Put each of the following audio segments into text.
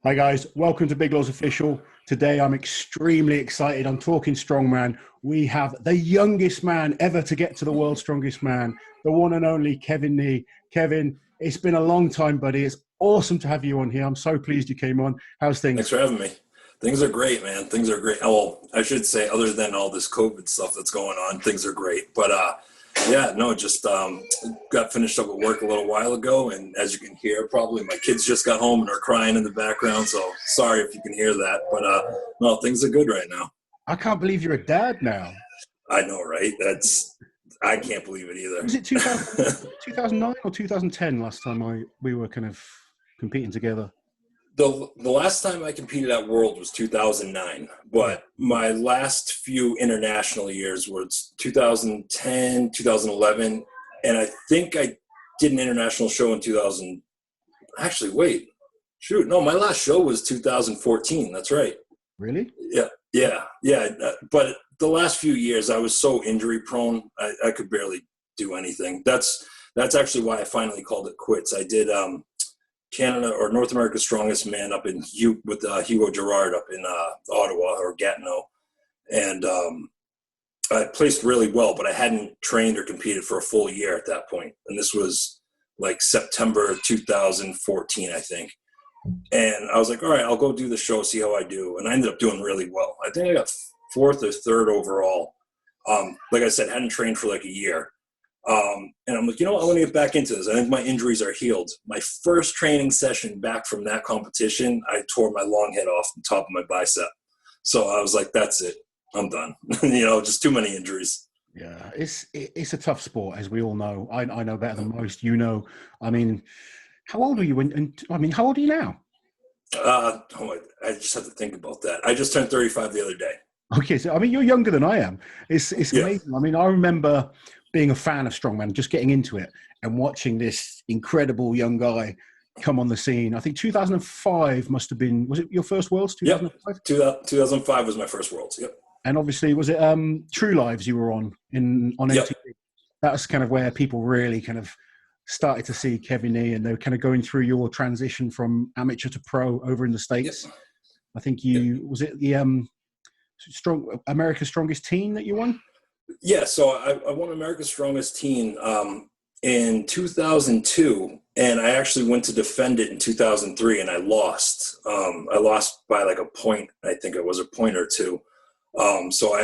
Hi guys, welcome to Big Laws Official. Today I'm extremely excited. I'm talking strongman. We have the youngest man ever to get to the world's strongest man, the one and only Kevin Nee. Kevin, it's been a long time, buddy. It's awesome to have you on here. I'm so pleased you came on. How's things? Thanks for having me. Things are great, man. Things are great. Well, I should say, other than all this COVID stuff that's going on, things are great. But yeah, no, just got finished up with work a little while ago, and as you can hear, probably my kids just got home and are crying in the background. So sorry if you can hear that, but no, things are good right now. I can't believe you're a dad now. I know, right? I can't believe it either. Was it 2009 or 2010 last time we were kind of competing together? The last time I competed at World was 2009, but my last few international years was 2010, 2011, and I think I did an international show in 2000. Actually, wait, shoot, no, my last show was 2014. That's right. Really? Yeah. But the last few years, I was so injury prone, I could barely do anything. That's actually why I finally called it quits. I did Canada or North America's Strongest Man up in with Hugo Girard up in Ottawa or Gatineau, and I placed really well, but I hadn't trained or competed for a full year at that point, and this was like September 2014, I think. And I was like, all right, I'll go do the show, see how I do, and I ended up doing really well. I think I got fourth or third overall. Like I said, hadn't trained for like a year. And I'm like, I want to get back into this. I think my injuries are healed. My first training session back from that competition, I tore my long head off the top of my bicep. So I was like, that's it. I'm done. Just too many injuries. Yeah, it's a tough sport, as we all know. I know better than most. I mean, how old are you? How old are you now? I just have to think about that. I just turned 35 the other day. Okay, so you're younger than I am. It's amazing. I remember being a fan of strongman, just getting into it and watching this incredible young guy come on the scene. I think 2005 must have been, was it your first Worlds, 2005? Yep, 2005 was my first Worlds, yep. And obviously, was it True Lives you were on MTV? Yep. That was kind of where people really kind of started to see Kevin Nee, and they were kind of going through your transition from amateur to pro over in the States. Yep. I think was it the America's Strongest Teen that you won? Yeah, so I won America's Strongest Teen in 2002, and I actually went to defend it in 2003, and I lost. I lost by like a point. I think it was a point or two. So I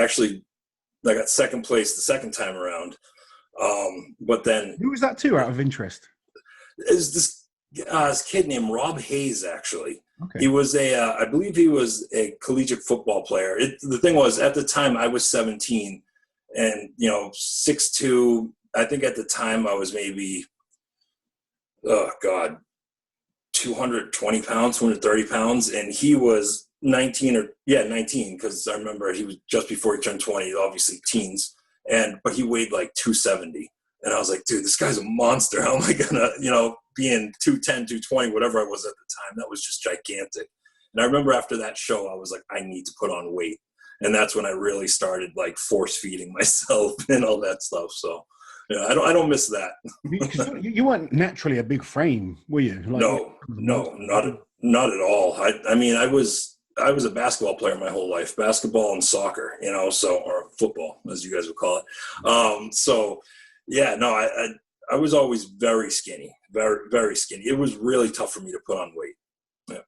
got second place the second time around. But then, who was that to, out of interest? Is this kid named Rob Hayes, actually. Okay. He was I believe he was a collegiate football player. The thing was, at the time I was 17. And, 6'2", I think at the time I was maybe, 220 pounds, 230 pounds. And he was 19, because I remember he was just before he turned 20, obviously teens. But he weighed like 270. And I was like, dude, this guy's a monster. How am I going to, being 210, 220, whatever I was at the time, that was just gigantic. And I remember after that show, I was like, I need to put on weight. And that's when I really started like force feeding myself and all that stuff. So, I don't miss that. You weren't naturally a big frame, were you? No, not at all. I was a basketball player my whole life, basketball and soccer, or football, as you guys would call it. I was always very skinny, very, very skinny. It was really tough for me to put on weight. Yeah.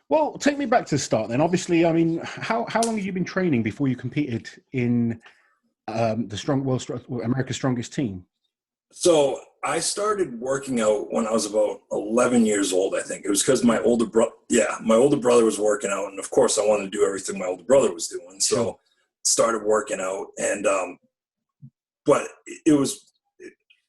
Well, take me back to the start then. Obviously, how long have you been training before you competed in America's Strongest Teen? So I started working out when I was about 11 years old, I think. It was because my older brother was working out, and of course I wanted to do everything my older brother was doing. So started working out, and but it was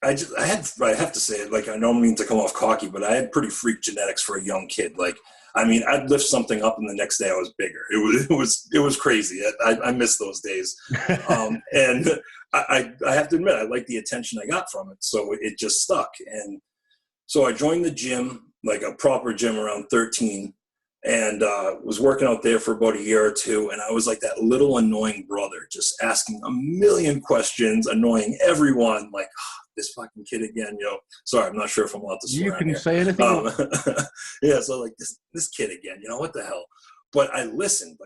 I have to say it, like, I don't mean to come off cocky, but I had pretty freak genetics for a young kid. Like, I'd lift something up and the next day I was bigger. It was crazy. I miss those days. And I have to admit, I liked the attention I got from it. So it just stuck. And so I joined the gym, like a proper gym, around 13. and was working out there for about a year or two. And I was like that little annoying brother, just asking a million questions, annoying everyone, like, oh, this fucking kid again, sorry, I'm not sure if I'm allowed to swear. You can say anything. Yeah, so like this kid again, what the hell? But I listened.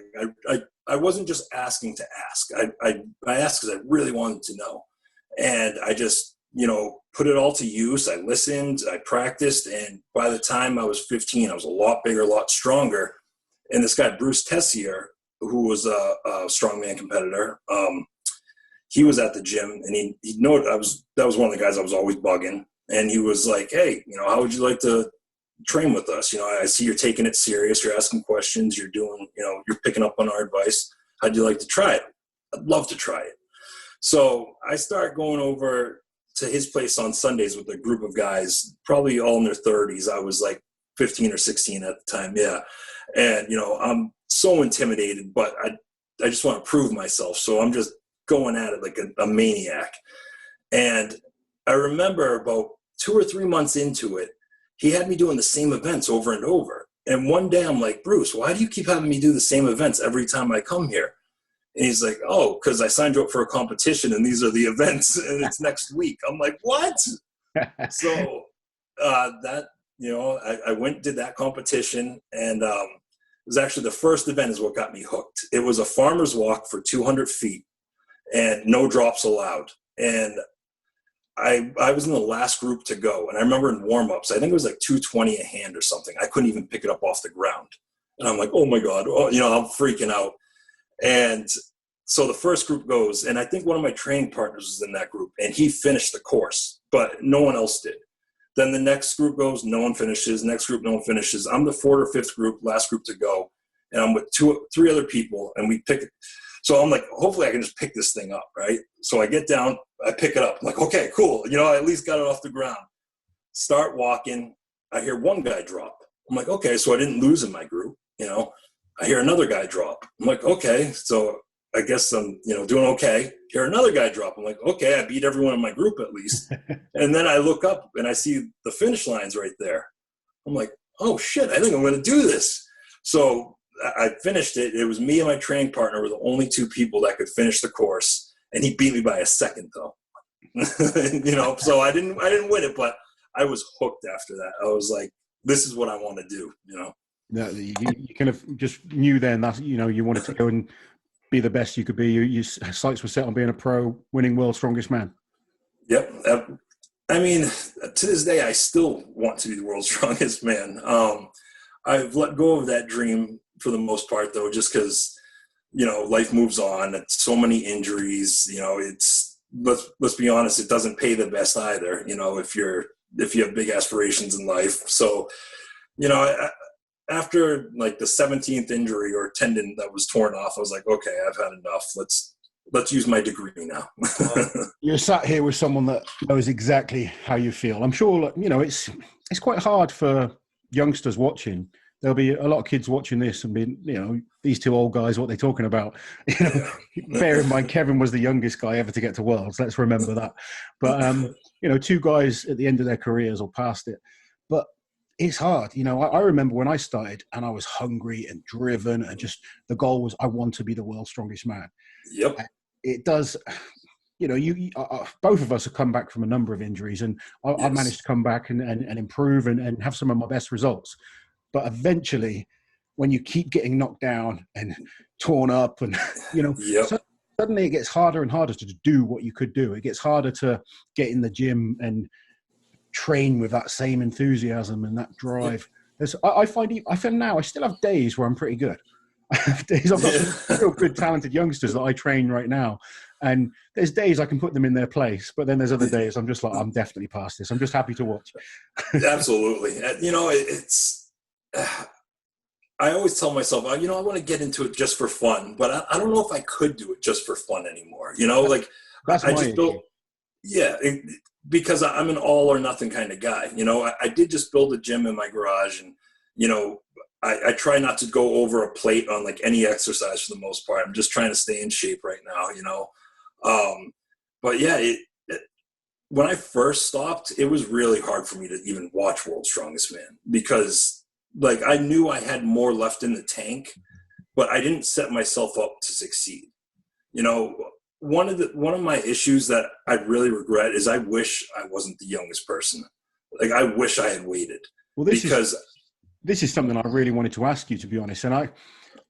Like I wasn't just asking to ask. I asked because I really wanted to know. And I just, put it all to use. I listened, I practiced, and by the time I was 15, I was a lot bigger, a lot stronger. And this guy, Bruce Tessier, who was a strongman competitor, he was at the gym, and he that was one of the guys I was always bugging. And he was like, hey, how would you like to train with us? I see you're taking it serious. You're asking questions. You're doing, you're picking up on our advice. How'd you like to try it? I'd love to try it. So I start going over to his place on Sundays with a group of guys, probably all in their 30s. I was like 15 or 16 at the time. Yeah. And, I'm so intimidated, but I just want to prove myself. So I'm just going at it like a maniac. And I remember about 2 or 3 months into it, he had me doing the same events over and over. And one day I'm like, Bruce, why do you keep having me do the same events every time I come here? And he's like, oh, because I signed you up for a competition and these are the events and it's next week. I'm like, what? So that, I went and did that competition, and it was actually the first event is what got me hooked. It was a farmer's walk for 200 feet and no drops allowed. And I was in the last group to go. And I remember in warm-ups, I think it was like 220 a hand or something. I couldn't even pick it up off the ground. And I'm like, oh my God, I'm freaking out. And so the first group goes, and I think one of my training partners was in that group, and he finished the course, but no one else did. Then the next group goes, no one finishes. Next group, no one finishes. I'm the 4th or 5th group, last group to go. And I'm with 3 other people, and we pick it. So I'm like, hopefully I can just pick this thing up, right? So I get down, I pick it up. I'm like, okay, cool. I at least got it off the ground. Start walking. I hear one guy drop. I'm like, okay, so I didn't lose in my group, I hear another guy drop. I'm like, okay, so I guess I'm, doing okay. Hear another guy drop. I'm like, okay, I beat everyone in my group at least. And then I look up and I see the finish line's right there. I'm like, oh shit, I think I'm going to do this. So I finished it. It was me and my training partner were the only 2 people that could finish the course. And he beat me by a second though. So I didn't win it, but I was hooked after that. I was like, this is what I want to do, Yeah, you kind of just knew then that you wanted to go and be the best you could be. Your sights were set on being a pro, winning world's strongest man. Yep. I mean, to this day, I still want to be the world's strongest man. I've let go of that dream for the most part, though, just because life moves on. It's so many injuries. It's let's be honest, it doesn't pay the best either. If you have big aspirations in life, so after like the 17th injury or tendon that was torn off, I was like, okay, I've had enough. Let's use my degree now. You're sat here with someone that knows exactly how you feel. I'm sure, it's quite hard for youngsters watching. There'll be a lot of kids watching this and being, these 2 old guys, what they're talking about. Bear in mind, Kevin was the youngest guy ever to get to Worlds. Let's remember that. But, 2 guys at the end of their careers or past it. But it's hard. I remember when I started and I was hungry and driven and just the goal was I want to be the world's strongest man. Yep. It does, both of us have come back from a number of injuries, and I managed to come back and improve and have some of my best results. But eventually, when you keep getting knocked down and torn up and, Yep. suddenly it gets harder and harder to do what you could do. It gets harder to get in the gym and train with that same enthusiasm and that drive. I find now I still have days where I'm pretty good. I have days I've got some real good talented youngsters that I train right now, and there's days I can put them in their place, but then there's other days I'm just like, I'm definitely past this. I'm just happy to watch. Absolutely. It's I always tell myself, I want to get into it just for fun, but I don't know if I could do it just for fun anymore. That's I my just issue. built, because I'm an all or nothing kind of guy. I did just build a gym in my garage, and, I try not to go over a plate on like any exercise for the most part. I'm just trying to stay in shape right now, but yeah, when I first stopped, it was really hard for me to even watch World's Strongest Man because like I knew I had more left in the tank, but I didn't set myself up to succeed. You know, one of my issues that I really regret is I wish I wasn't the youngest person. Like I wish I had waited. Well, this is something I really wanted to ask you, to be honest. And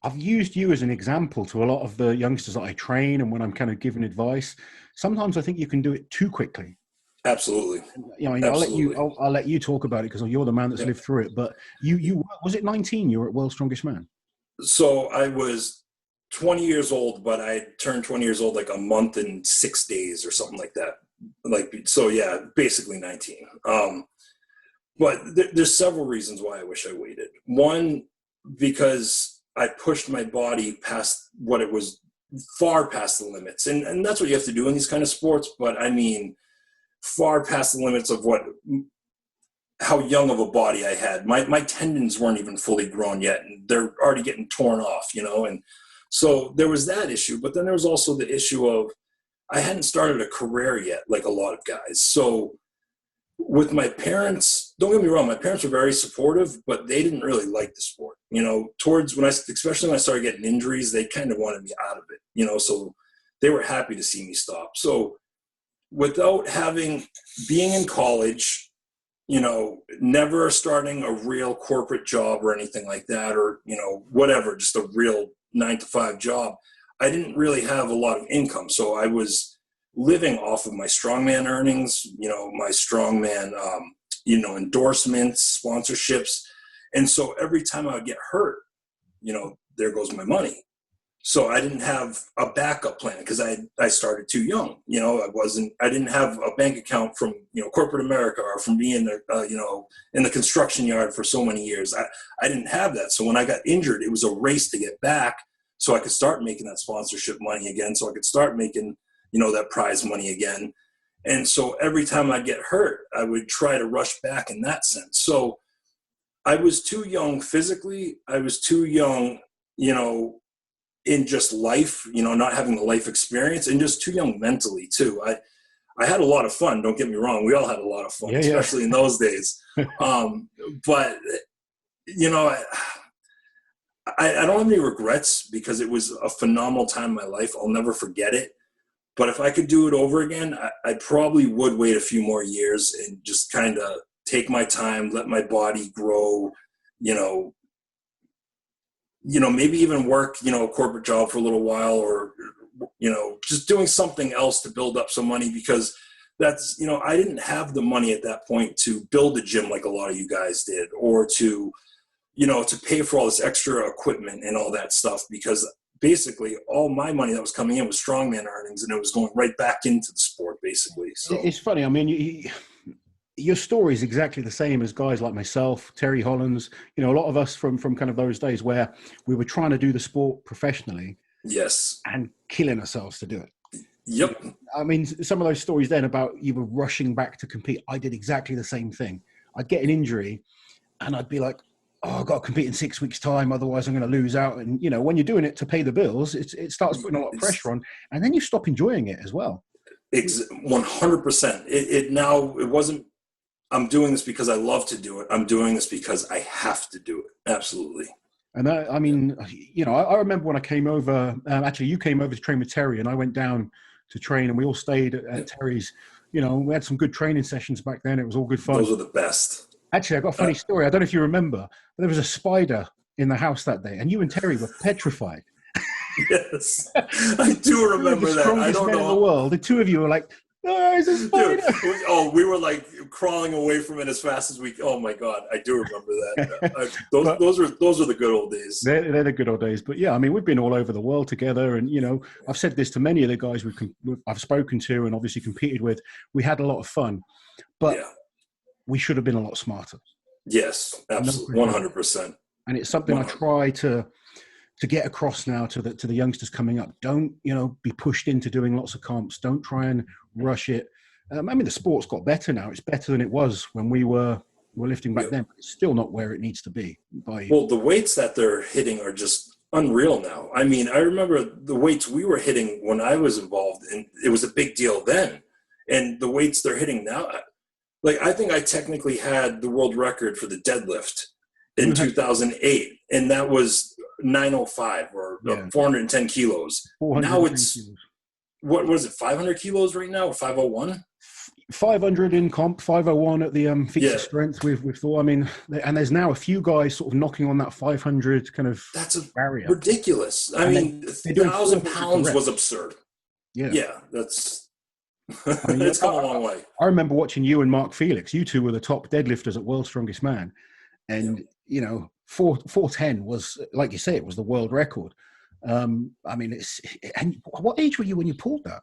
I've used you as an example to a lot of the youngsters that I train, and when I'm kind of giving advice, sometimes I think you can do it too quickly. Absolutely. You know, Absolutely. I'll let you talk about it because you're the man that's lived through it. But you was it 19? You were at World's Strongest Man. So I was 20 years old, but I turned 20 years old like a month and 6 days or something like that. Like, so yeah, basically 19. But there's several reasons why I wish I waited. One, because I pushed my body past what it was, far past the limits. And that's what you have to do in these kind of sports. But I mean, far past the limits of how young of a body I had. My tendons weren't even fully grown yet, and they're already getting torn off, you know? And so there was that issue, but then there was also the issue of I hadn't started a career yet, like a lot of guys. So with my parents, don't get me wrong, my parents were very supportive, but they didn't really like the sport. You know, especially when I started getting injuries, they kind of wanted me out of it, you know, so they were happy to see me stop. So without being in college, you know, never starting a real corporate job or anything like that, or, you know, whatever, just a real 9-to-5 job, I didn't really have a lot of income. So I was living off of my strongman earnings, you know, my strongman, you know, endorsements, sponsorships. And so every time I would get hurt, you know, there goes my money. So I didn't have a backup plan because I started too young. You know, I didn't have a bank account from, you know, corporate America or from being, you know, in the construction yard for so many years. I didn't have that. So when I got injured, it was a race to get back so I could start making that sponsorship money again. So I could start making, you know, that prize money again. And so every time I'd get hurt, I would try to rush back in that sense. So I was too young physically. I was too young, you know, in just life, you know, not having the life experience, and just too young mentally too. I had a lot of fun. Don't get me wrong. We all had a lot of fun, especially in those days. But you know, I don't have any regrets because it was a phenomenal time in my life. I'll never forget it. But if I could do it over again, I probably would wait a few more years and just kind of take my time, let my body grow, you know, maybe even work, you know, a corporate job for a little while, or, you know, just doing something else to build up some money, because that's, you know, I didn't have the money at that point to build a gym like a lot of you guys did, or to, you know, to pay for all this extra equipment and all that stuff, because basically all my money that was coming in was strongman earnings, and it was going right back into the sport basically. So it's funny. I mean, your story is exactly the same as guys like myself, Terry Hollins, you know, a lot of us from kind of those days where we were trying to do the sport professionally. Yes. And killing ourselves to do it. Yep. You know, I mean, some of those stories then about you were rushing back to compete. I did exactly the same thing. I'd get an injury and I'd be like, oh, I've got to compete in 6 weeks' time. Otherwise I'm going to lose out. And, you know, when you're doing it to pay the bills, it starts putting a lot of pressure on, and then you stop enjoying it as well. 100%. It wasn't, I'm doing this because I love to do it. I'm doing this because I have to do it. Absolutely. And I mean, you know, I remember when I came over, actually you came over to train with Terry, and I went down to train, and we all stayed at Terry's. You know, we had some good training sessions back then. It was all good fun. Those were the best. Actually, I got a funny story. I don't know if you remember, but there was a spider in the house that day, and you and Terry were petrified. Yes, I do remember that. I don't know. In the world, the two of you were like, oh, it's a spider. Dude, we were like crawling away from it as fast as we. Oh my God, I do remember that. Those are the good old days. They're the good old days. But yeah, I mean, we've been all over the world together, and you know, I've said this to many of the guys I've spoken to and obviously competed with. We had a lot of fun, but we should have been a lot smarter. Yes, absolutely, 100%. And it's something 100%. I try to get across now to the youngsters coming up. Don't, you know, be pushed into doing lots of comps. Don't try and rush it. I mean, the sport's got better now. It's better than it was when we were lifting back then. But it's still not where it needs to be. Well, the weights that they're hitting are just unreal now. I mean, I remember the weights we were hitting when I was involved, and it was a big deal then. And the weights they're hitting now, like I think I technically had the world record for the deadlift in 2008, and that was 905 or 410 kilos. 410 now it's kilos. What was it, 500 kilos right now, or 501? 500 in comp, 501 at the feats of strength with Thor. I mean, and there's now a few guys sort of knocking on that 500 kind of barrier. Ridiculous. I mean, 1,000 pounds was absurd. Yeah, that's I mean, it's come a long way. I remember watching you and Mark Felix. You two were the top deadlifters at World's Strongest Man, and 410 was, like you say, it was the world record. I mean, and what age were you when you pulled that?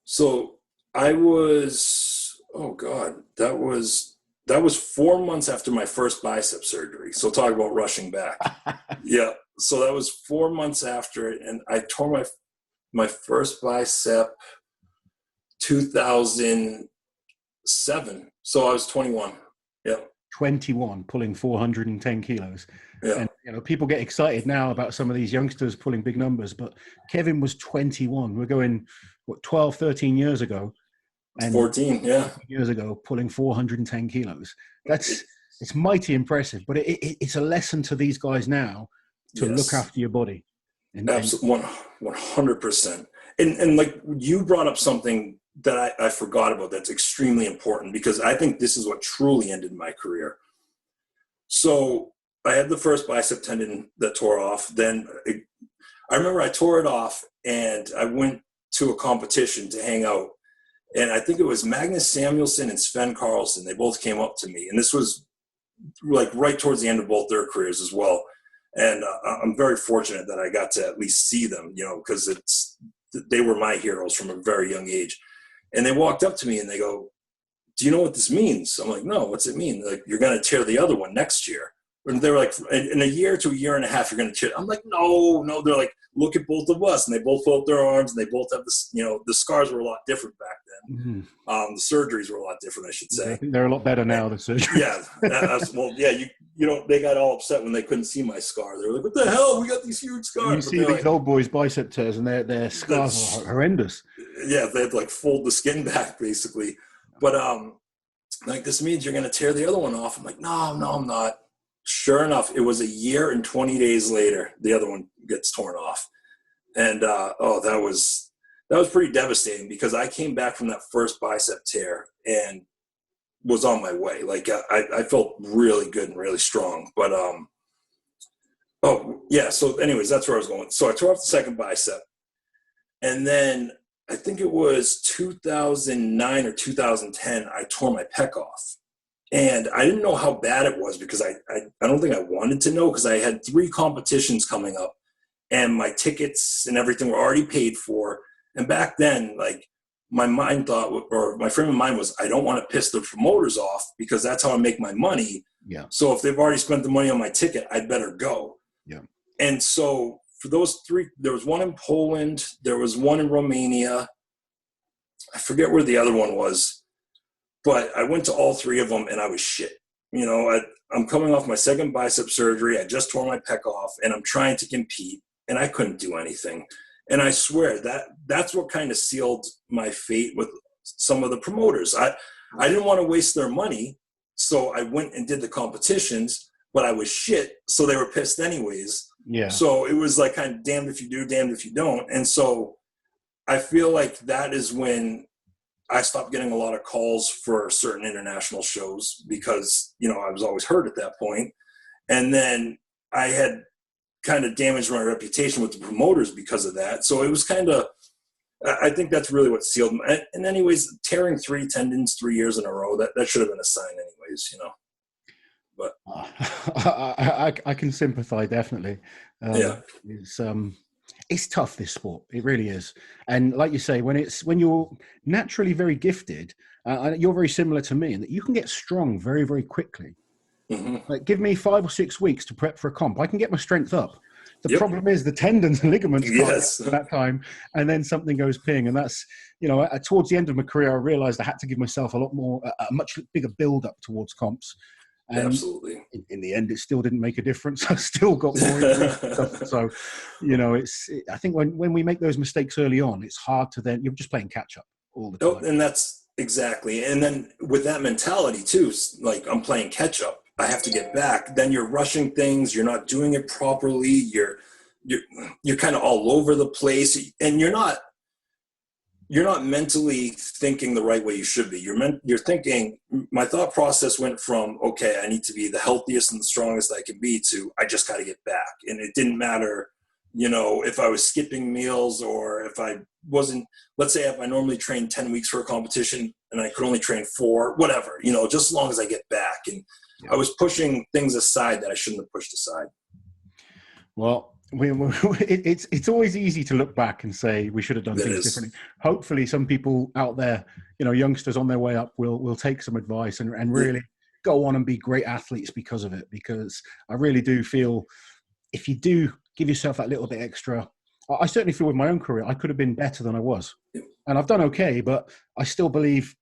So I was, that was 4 months after my first bicep surgery. So talk about rushing back. Yeah. So that was 4 months after it. And I tore my first bicep 2007. So I was 21. Yeah. 21, pulling 410 kilos. Yeah. And, people get excited now about some of these youngsters pulling big numbers, but Kevin was 21. We're going, 12, 13 years ago. And 14, yeah. Years ago, pulling 410 kilos. It's mighty impressive, but it's a lesson to these guys now to look after your body. Absolutely, 100%. And like you brought up something that I forgot about that's extremely important, because I think this is what truly ended my career. So I had the first bicep tendon that tore off. Then I remember I tore it off and I went to a competition to hang out. And I think it was Magnus Samuelsson and Sven Karlsson. They both came up to me. And this was like right towards the end of both their careers as well. And I'm very fortunate that I got to at least see them, because they were my heroes from a very young age. And they walked up to me and they go, "Do you know what this means?" I'm like, "No, what's it mean?" Like, "You're going to tear the other one next year." And they were like, "In a year to a year and a half, you're going to tear." I'm like, no. They're like, "Look at both of us." And they both pull up their arms, and they both have this, the scars were a lot different back then. Mm-hmm. The surgeries were a lot different, I should say. I think they're a lot better now, the surgeries. Yeah. They got all upset when they couldn't see my scar. They were like, "What the hell? We got these huge scars." You see these old boys' bicep tears, and their scars are horrendous. Yeah, they had to like fold the skin back, basically. But like, "This means you're going to tear the other one off." I'm like, no, I'm not. Sure enough, it was a year and 20 days later, the other one gets torn off. And, that was pretty devastating, because I came back from that first bicep tear and was on my way. Like, I felt really good and really strong. But, so anyways, that's where I was going. So I tore off the second bicep. And then I think it was 2009 or 2010, I tore my pec off. And I didn't know how bad it was, because I don't think I wanted to know, because I had 3 competitions coming up and my tickets and everything were already paid for. And back then, like, my frame of mind was, I don't want to piss the promoters off, because that's how I make my money. Yeah. So if they've already spent the money on my ticket, I'd better go. Yeah. And so for those 3, there was one in Poland, there was one in Romania. I forget where the other one was. But I went to all 3 of them and I was shit. I'm coming off my second bicep surgery. I just tore my pec off and I'm trying to compete and I couldn't do anything. And I swear that's what kind of sealed my fate with some of the promoters. I didn't want to waste their money. So I went and did the competitions, but I was shit. So they were pissed anyways. Yeah. So it was like kind of damned if you do, damned if you don't. And so I feel like that is when I stopped getting a lot of calls for certain international shows, because, I was always hurt at that point. And then I had kind of damaged my reputation with the promoters because of that. So it was kind of, I think that's really what sealed me. And anyways, tearing 3 tendons 3 years in a row, that should have been a sign anyways, But I can sympathize, definitely. It's tough, this sport. It really is. And like you say, when you're naturally very gifted, you're very similar to me in that you can get strong very, very quickly. Mm-hmm. Like, give me 5 or 6 weeks to prep for a comp. I can get my strength up. The problem is the tendons and ligaments at that time, and then something goes ping. And that's, towards the end of my career, I realized I had to give myself a much bigger build up towards comps. And absolutely. In the end, it still didn't make a difference. I still got more stuff. So, I think when we make those mistakes early on, it's hard to then, you're just playing catch up all the time. And that's exactly. And then with that mentality too, like, I'm playing catch up. I have to get back. Then you're rushing things. You're not doing it properly. You're kind of all over the place, and you're not mentally thinking the right way you should be. You're thinking, my thought process went from, okay, I need to be the healthiest and the strongest I can be, to I just got to get back. And it didn't matter, if I was skipping meals, or if I wasn't, let's say if I normally train 10 weeks for a competition and I could only train 4, whatever, just as long as I get back. And I was pushing things aside that I shouldn't have pushed aside. Well, it's always easy to look back and say we should have done things differently. Hopefully some people out there, youngsters on their way up will take some advice and really go on and be great athletes because of it. Because I really do feel if you do give yourself that little bit extra, I certainly feel with my own career, I could have been better than I was. And I've done okay, but I still believe,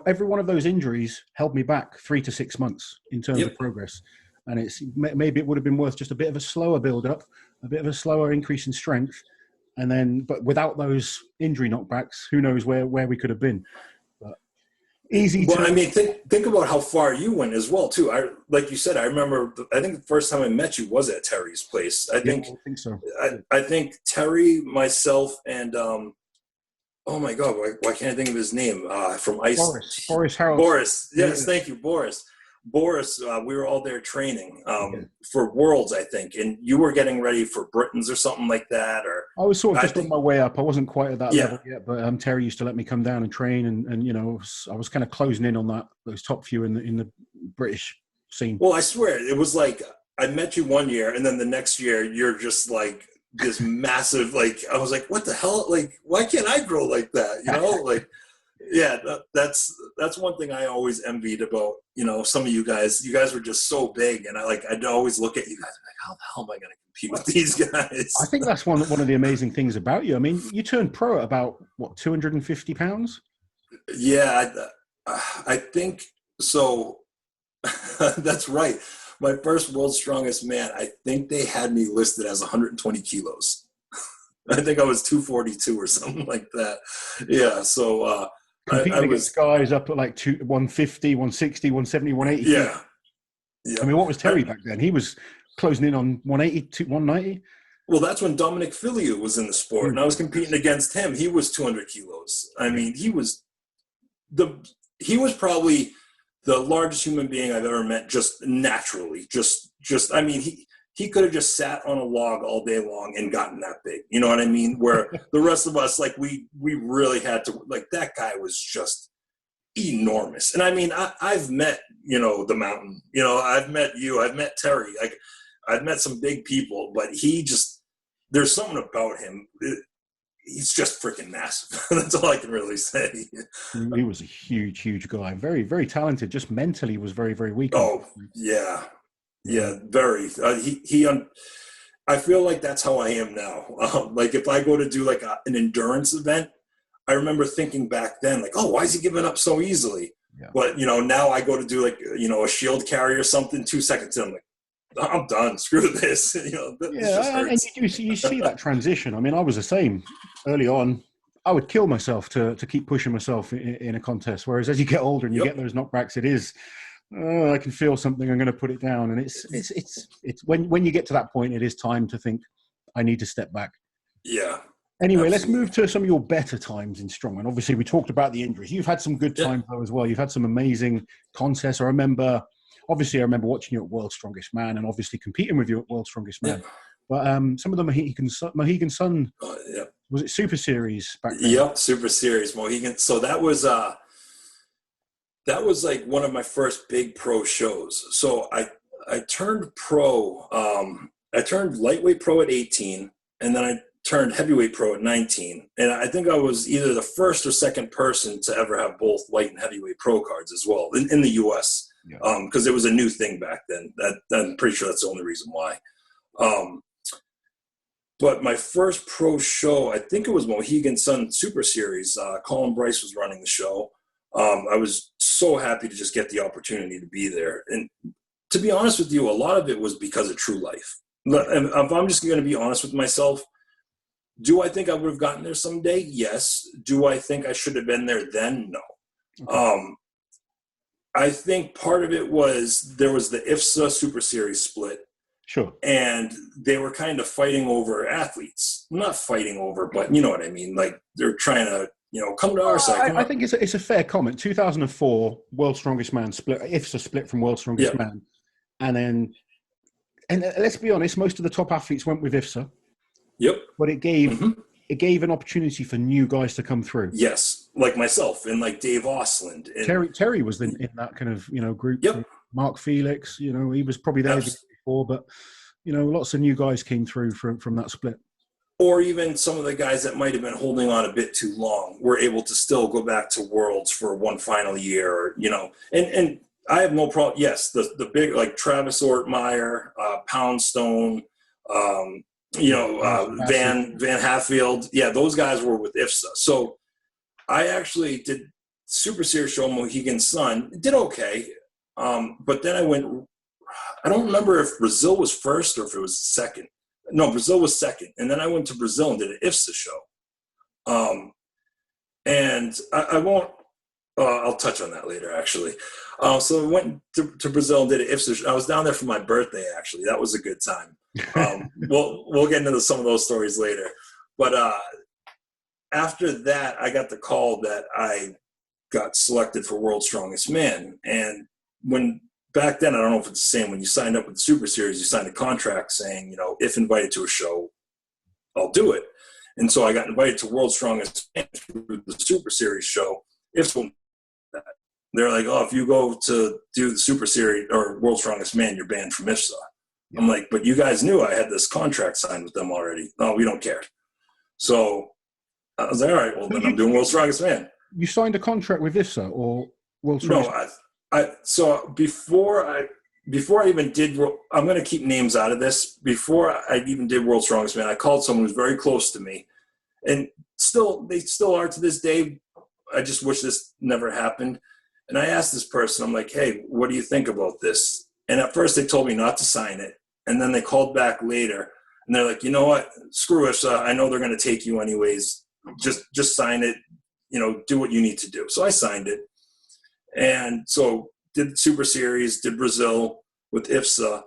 every one of those injuries held me back 3 to 6 months in terms of progress. And maybe it would have been worth just a bit of a slower build-up, a bit of a slower increase in strength, but without those injury knockbacks, who knows where we could have been. But think about how far you went as well too. Like you said, I remember. I think the first time I met you was at Terry's place. I think so. I think Terry, myself, and oh my God, why can't I think of his name? From Ice. Boris Harold. Boris, yes, thank you, Boris. Boris, we were all there training for Worlds, I think, and you were getting ready for Britain's or something like that. Or I was sort of just on my way up. I wasn't quite at that level yet, but Terry used to let me come down and train, and I was kind of closing in on those top few in the British scene. Well, I swear, it was like I met you one year, and then the next year you're just like this massive. Like I was like, what the hell? Like, why can't I grow like that? Like. Yeah, that's one thing I always envied about, some of you guys. You guys were just so big, and I'd always look at you guys like, how the hell am I going to compete with these guys? I think that's one of the amazing things about you. I mean, you turned pro at about, 250 pounds? Yeah, I think so. That's right. My first World's Strongest Man, I think they had me listed as 120 kilos. I think I was 242 or something like that. Yeah, so... competing against guys up at like 150, 160, 170, 180. Yeah. I mean, what was Terry back then? He was closing in on 180 to 190. Well, that's when Dominic Filiu was in the sport, and I was competing against him. He was 200 kilos. I mean, he was probably the largest human being I've ever met, just naturally. I mean, he could have just sat on a log all day long and gotten that big. You know what I mean? Where the rest of us, like, we really had to, like, that guy was just enormous. And I mean, I've met, the Mountain, I've met you, I've met Terry, like, I've met some big people, but there's something about him. He's just freaking massive. That's all I can really say. He was a huge, huge guy. Very, very talented. Just mentally was very, very weak. Oh, yeah. Yeah, very. I feel like that's how I am now. Like if I go to do like an endurance event, I remember thinking back then, like, oh, why is he giving up so easily? Yeah. But, now I go to do like, a shield carry or something, 2 seconds in, I'm like, I'm done. Screw this. And you see that transition. I mean, I was the same early on. I would kill myself to keep pushing myself in a contest. Whereas as you get older and you get those knockbacks, it is, I can feel something, I'm going to put it down. And it's when you get to that point, it is time to think, I need to step back. Yeah. Anyway, Let's move to some of your better times in strongman. Obviously, we talked about the injuries. You've had some good times though as well. You've had some amazing contests. I remember watching you at World's Strongest Man and obviously competing with you at World's Strongest Man. Yeah. But some of the Mohegan Sun, was it Super Series back then? Yep, Super Series, Mohegan. So that was like one of my first big pro shows. So I turned pro. I turned lightweight pro at 18, and then I turned heavyweight pro at 19. And I think I was either the first or second person to ever have both light and heavyweight pro cards as well in the U.S. Because it was a new thing back then. I'm pretty sure that's the only reason why. But my first pro show, I think it was Mohegan Sun Super Series. Colin Bryce was running the show. I was so happy to just get the opportunity to be there. And to be honest with you, a lot of it was because of True Life. And if I'm just going to be honest with myself, do I think I would have gotten there someday? Yes. Do I think I should have been there then? No. Okay. I think part of it was there was the IFSA Super Series split. Sure. And they were kind of fighting over athletes. Not fighting over, but you know what I mean? Like they're trying to, come to our side. I think it's a fair comment. 2004, World's Strongest Man split, IFSA split from World's Strongest Man. And let's be honest, most of the top athletes went with IFSA. Yep. But it gave an opportunity for new guys to come through. Yes, like myself and like Dave Osland. And Terry was in that kind of group. Yep. Mark Felix, he was probably there before, but lots of new guys came through from that split. Or even some of the guys that might have been holding on a bit too long were able to still go back to Worlds for one final year, and I have no problem. Yes, the big, like Travis Ortmeyer, Poundstone, Van Hatfield. Yeah, those guys were with IFSA. So I actually did Super Series show Mohegan Sun. Did okay. But then I don't remember if Brazil was first or if it was second. No, Brazil was second. And then I went to Brazil and did an IFSA show. And I won't, I'll touch on that later, actually. So I went to Brazil and did an IFSA show. I was down there for my birthday, actually. That was a good time. We'll get into some of those stories later. But after that, I got the call that I got selected for World's Strongest Man. And back then, I don't know if it's the same, when you signed up with the Super Series, you signed a contract saying, if invited to a show, I'll do it. And so I got invited to World's Strongest Man through the Super Series show. They're like, oh, if you go to do the Super Series or World's Strongest Man, you're banned from IFSA. Yeah. I'm like, but you guys knew I had this contract signed with them already. No, we don't care. So I was like, all right, well, then I'm doing World's Strongest Man. You signed a contract with IFSA or World's Strongest Man? No, so before I even did, I'm going to keep names out of this. Before I even did World's Strongest Man, I called someone who's very close to me, and they still are to this day. I just wish this never happened. And I asked this person, I'm like, hey, what do you think about this? And at first they told me not to sign it. And then they called back later and they're like, you know what? Screw IFSA. I know they're going to take you anyways. Just sign it, do what you need to do. So I signed it. And so did Super Series, did Brazil with IFSA,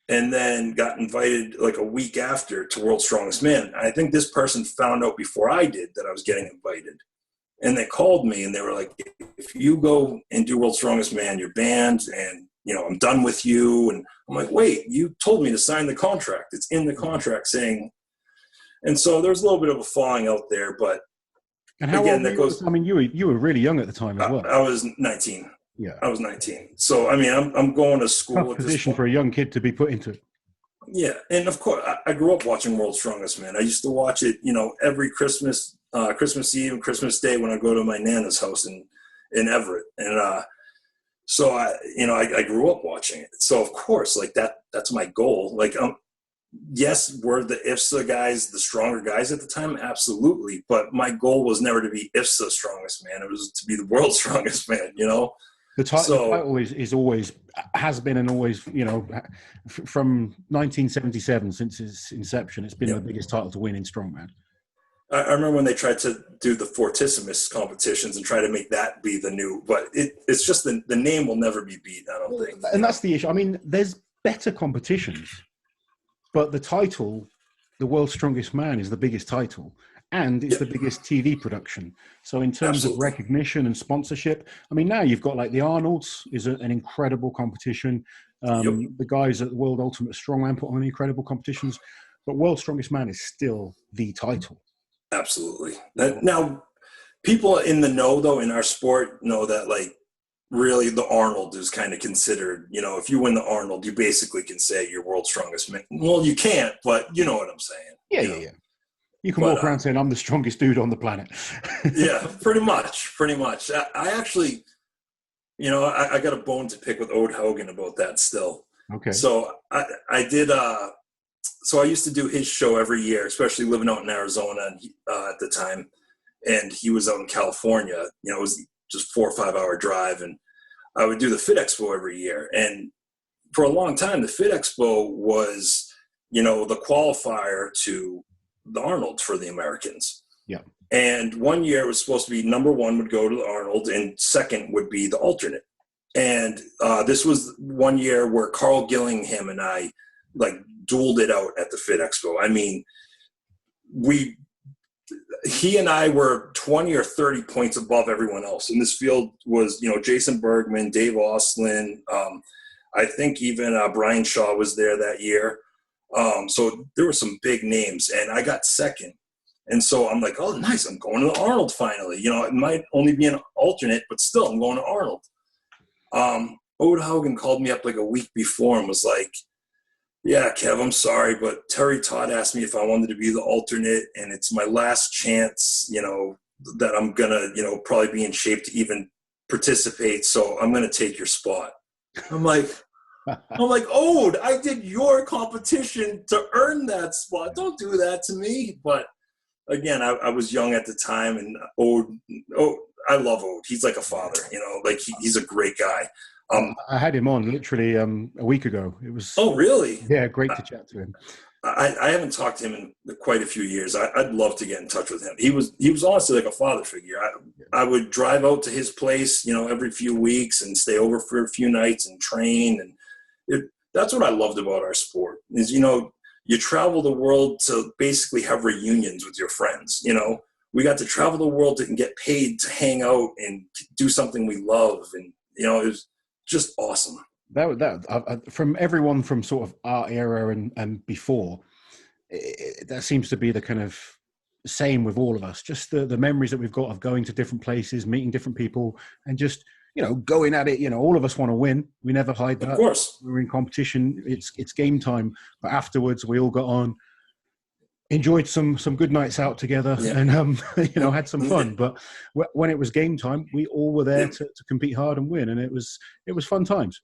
and then got invited like a week after to World's Strongest Man. I think this person found out before I did that I was getting invited. And they called me and they were like, if you go and do World's Strongest Man, you're banned and, I'm done with you. And I'm like, wait, you told me to sign the contract. It's in the contract saying. And so there's a little bit of a falling out there, but and how again, old were you? I mean, you were really young at the time as well. I was 19. Yeah. I was 19. So, I mean, I'm going to school. Tough position for a young kid to be put into. Yeah. And of course, I grew up watching World's Strongest Man. I used to watch it, every Christmas Eve and Christmas Day when I go to my Nana's house in Everett. And so I grew up watching it. So of course, like that's my goal. Like, yes, were the IFSA guys the stronger guys at the time? Absolutely. But my goal was never to be IFSA Strongest Man. It was to be the world's strongest man, The title is always, has been and always, from 1977, since its inception, it's been the biggest title to win in strongman. I remember when they tried to do the Fortissimus competitions and try to make that be the new, but it's just the name will never be beat, I don't think. And that's the issue. I mean, there's better competitions, but the title, the World's Strongest Man, is the biggest title, and it's the biggest TV production. So in terms of recognition and sponsorship, I mean, now you've got like the Arnolds is an incredible competition. The guys at the World Ultimate Strongman put on incredible competitions, but World's Strongest Man is still the title. Absolutely. Now, people in the know, though, in our sport know that, like, really the Arnold is kind of considered, if you win the Arnold, you basically can say you're world's strongest man. Well, you can't, but you know what I'm saying. Yeah. You can walk around saying, I'm the strongest dude on the planet. Yeah, pretty much. I actually, I got a bone to pick with Ode Hogan about that still. Okay. So I did so I used to do his show every year, especially living out in Arizona at the time. And he was out in California. It was just 4 or 5 hour drive. And I would do the Fit Expo every year. And for a long time, the Fit Expo was, the qualifier to the Arnold for the Americans. Yeah. And one year it was supposed to be number one would go to the Arnold and second would be the alternate. And this was one year where Carl Gillingham and I like dueled it out at the Fit Expo. I mean, he and I were 20 or 30 points above everyone else. And this field was, Jason Bergman, Dave Oslin. I think even Brian Shaw was there that year. So there were some big names, and I got second. And so I'm like, oh, nice. I'm going to Arnold finally. It might only be an alternate, but still I'm going to Arnold. Ode Haugen called me up like a week before and was like, yeah, Kev, I'm sorry, but Terry Todd asked me if I wanted to be the alternate, and it's my last chance, that I'm going to, probably be in shape to even participate. So I'm going to take your spot. I'm like, Ode, I did your competition to earn that spot. Don't do that to me. But again, I was young at the time, and Ode, I love Ode. He's like a father, he's a great guy. I had him on literally a week ago. It was. Oh, really? Yeah, great to chat to him. I haven't talked to him in quite a few years. I'd love to get in touch with him. He was honestly like a father figure. I would drive out to his place, every few weeks and stay over for a few nights and train. And that's what I loved about our sport is, you travel the world to basically have reunions with your friends. We got to travel the world and get paid to hang out and do something we love. And, it was just awesome. That from everyone from sort of our era and before, that seems to be the kind of same with all of us. Just the memories that we've got of going to different places, meeting different people, and just going at it. All of us want to win. We never hide that. Of course, we're in competition. It's game time. But afterwards, we all got on, enjoyed some good nights out together, and had some fun. But when it was game time, we all were there to compete hard and win, and it was fun times.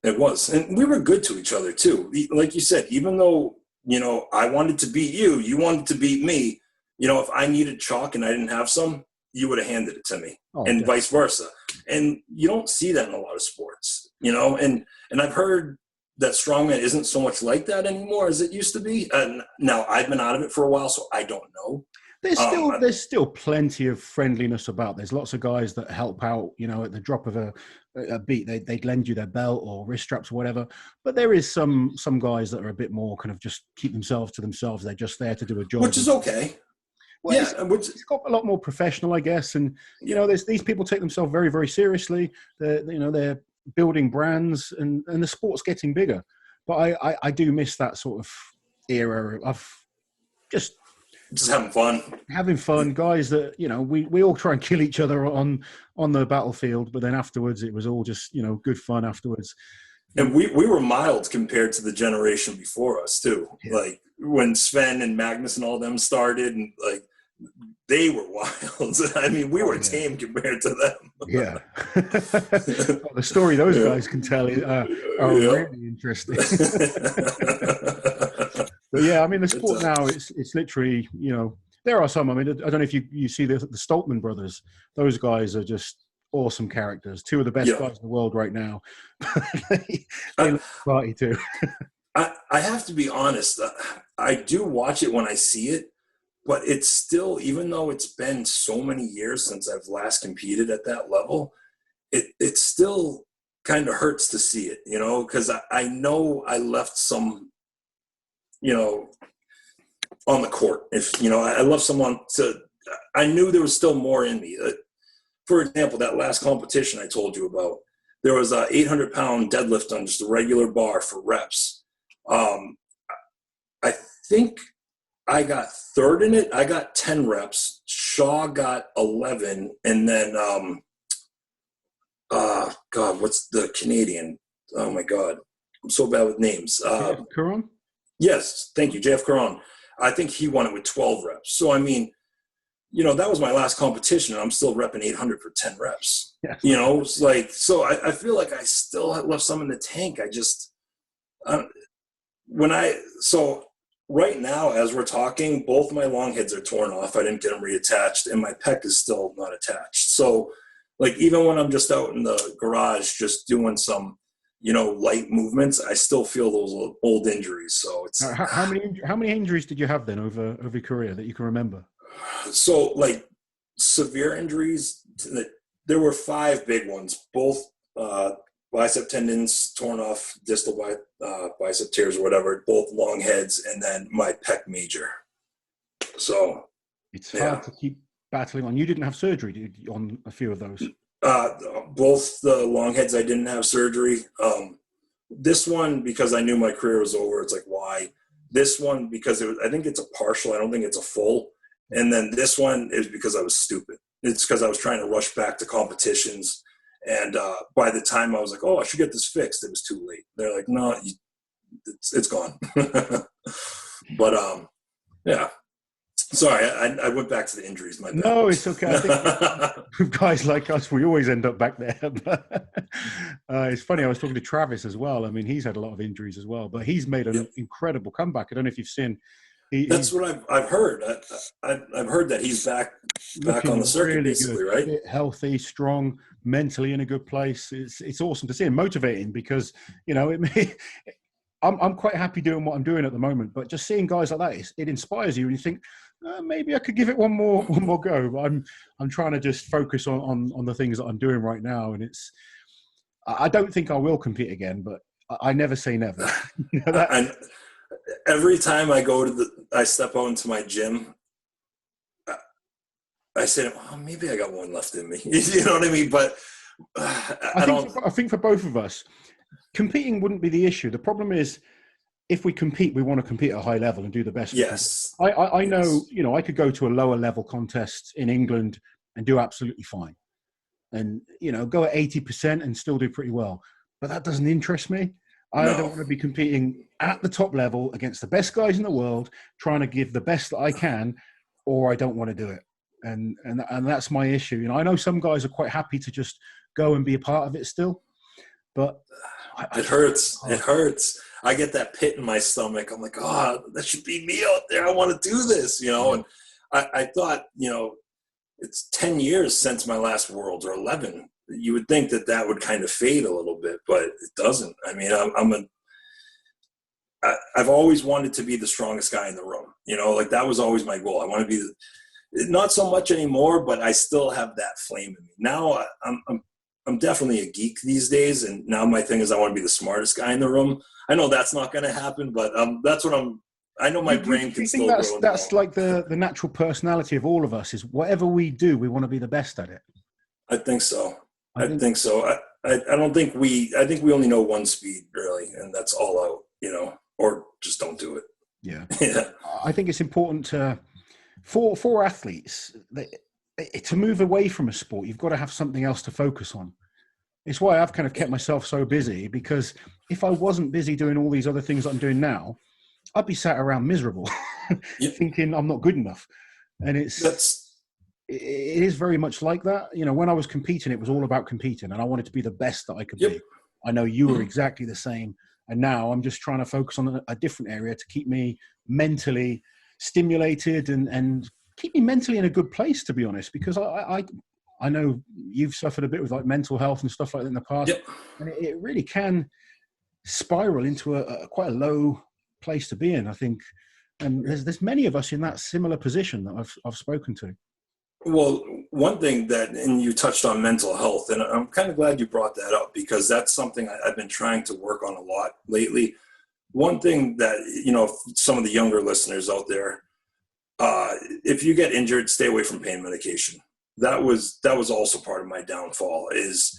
It was. And we were good to each other too. Like you said, even though, I wanted to beat you, you wanted to beat me, if I needed chalk and I didn't have some, you would have handed it to me and vice versa. And you don't see that in a lot of sports, and I've heard that strongman isn't so much like that anymore as it used to be. Now I've been out of it for a while, so I don't know. There's still plenty of friendliness about. There's lots of guys that help out, at the drop of a beat. They'd lend you their belt or wrist straps or whatever. But there is some guys that are a bit more kind of just keep themselves to themselves. They're just there to do a job. Which is okay. Well, it's got a lot more professional, I guess. And, there's these people take themselves very, very seriously. They're building brands and the sport's getting bigger. But I do miss that sort of era of just having fun, guys that we all try and kill each other on the battlefield, but then afterwards it was all just good fun afterwards. And we were mild compared to the generation before us too. Like when Sven and Magnus and all them started, and like they were wild. I mean, we were tame compared to them. Yeah. The story those guys can tell are really interesting. But yeah, I mean, the sport now, it's literally, there are some, I mean, I don't know if you see the Stoltman brothers. Those guys are just awesome characters. Two of the best guys in the world right now. they party too. I have to be honest. I do watch it when I see it, but it's still, even though it's been so many years since I've last competed at that level, it still kind of hurts to see it, because I know I left some, on the court. If, I left someone I knew there was still more in me. For example, that last competition I told you about, there was a 800-pound deadlift on just a regular bar for reps. I think I got third in it. I got 10 reps. Shaw got 11. And then, God, what's the Canadian? Oh my God. I'm so bad with names. Caron? Yes. Thank you. JF Caron. I think he won it with 12 reps. So, I mean, that was my last competition, and I'm still repping 800 for 10 reps. Yeah. It's like, so I feel like I still left some in the tank. I just, so right now, as we're talking, both my long heads are torn off. I didn't get them reattached, and my pec is still not attached. So, like, even when I'm just out in the garage, just doing some, light movements, I still feel those old injuries. So it's how many injuries did you have then over your career that you can remember? So, like, severe injuries, there were 5 big ones, both bicep tendons torn off, distal bicep tears or whatever, both long heads, and then my pec major. So it's hard to keep battling on. You didn't have surgery, did you, on a few of those? Both the long heads, I didn't have surgery. This one, because I knew my career was over, it's like, why? This one, because I think it's a partial. I don't think it's a full. And then this one is because I was stupid. It's because I was trying to rush back to competitions. And by the time I was like, oh, I should get this fixed, it was too late. They're like, no, it's gone. But yeah. Sorry, I went back to the injuries. My bad. No, it's okay. I think guys like us, we always end up back there. But it's funny. I was talking to Travis as well. I mean, he's had a lot of injuries as well, but he's made an incredible comeback. I don't know if you've seen. That's what I've heard. I've heard that he's back on the circuit, really basically, good, right? Fit, healthy, strong, mentally in a good place. It's awesome to see and motivating because I'm quite happy doing what I'm doing at the moment. But just seeing guys like that, it inspires you, and you think. Maybe I could give it one more go. But I'm trying to just focus on the things that I'm doing right now, and I don't think I will compete again, but I never say never. And every time I step out into my gym, I say, oh, maybe I got one left in me. You know what I mean? But I think for both of us, competing wouldn't be the issue. The problem is, if we compete, we want to compete at a high level and do the best. Yes. I know, I could go to a lower level contest in England and do absolutely fine. And, go at 80% and still do pretty well. But that doesn't interest me. I don't want to be competing at the top level against the best guys in the world, trying to give the best that I can, or I don't want to do it. And that's my issue. I know some guys are quite happy to just go and be a part of it still, but it hurts. It hurts. I get that pit in my stomach. I'm like, oh, that should be me out there. I want to do this, And I thought, it's 10 years since my last Worlds, or 11. You would think that would kind of fade a little bit, but it doesn't. I mean, I've always wanted to be the strongest guy in the room. Like that was always my goal. I want to be not so much anymore, but I still have that flame in me. Now I'm definitely a geek these days, and now my thing is I want to be the smartest guy in the room. I know that's not going to happen, but that's what I know my brain can still grow. That's like the natural personality of all of us is whatever we do, we want to be the best at it. I think so. I think so. I don't think I think we only know one speed really, and that's all out, or just don't do it. Yeah. Yeah. I think it's important for athletes to move away from a sport. You've got to have something else to focus on. It's why I've kind of kept myself so busy, because if I wasn't busy doing all these other things that I'm doing now, I'd be sat around miserable thinking I'm not good enough. And it is very much like that. When I was competing, it was all about competing, and I wanted to be the best that I could be. I know you were exactly the same. And now I'm just trying to focus on a different area to keep me mentally stimulated and keep me mentally in a good place, to be honest, because I know you've suffered a bit with like mental health and stuff like that in the past. And it really can spiral into a quite a low place to be in, I think. And there's many of us in that similar position that I've spoken to. Well, one thing and you touched on mental health, and I'm kind of glad you brought that up, because that's something I've been trying to work on a lot lately. One thing that, some of the younger listeners out there, if you get injured, stay away from pain medication. That was also part of my downfall. Is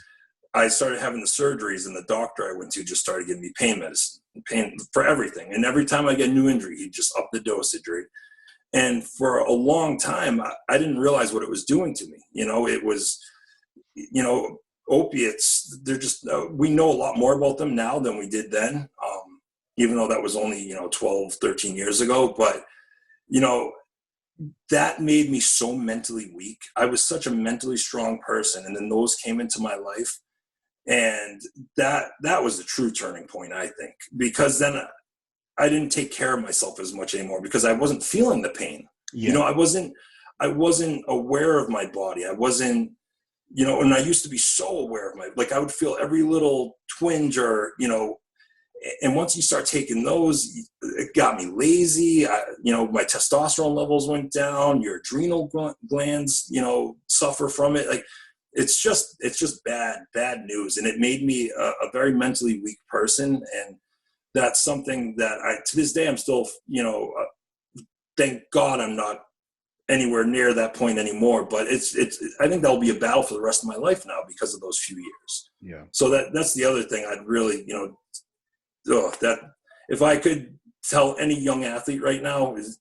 I started having the surgeries, and the doctor I went to just started giving me pain medicine, pain for everything. And every time I get a new injury, he'd just up the dosage rate. And for a long time, I didn't realize what it was doing to me. It was, opiates. They're just, we know a lot more about them now than we did then, even though that was only, 12, 13 years ago. But, that made me so mentally weak. I was such a mentally strong person. And then those came into my life. And that was the true turning point, I think, because then I didn't take care of myself as much anymore, because I wasn't feeling the pain. Yeah. I wasn't aware of my body. I wasn't, and I used to be so aware of I would feel every little twinge or, and once you start taking those, it got me lazy. My testosterone levels went down, your adrenal glands, suffer from it. Like it's just bad news. And it made me a very mentally weak person. And that's something that to this day, I'm still, thank God I'm not anywhere near that point anymore. But I think that'll be a battle for the rest of my life now because of those few years. Yeah. So that's the other thing I'd really, that if I could tell any young athlete right now, is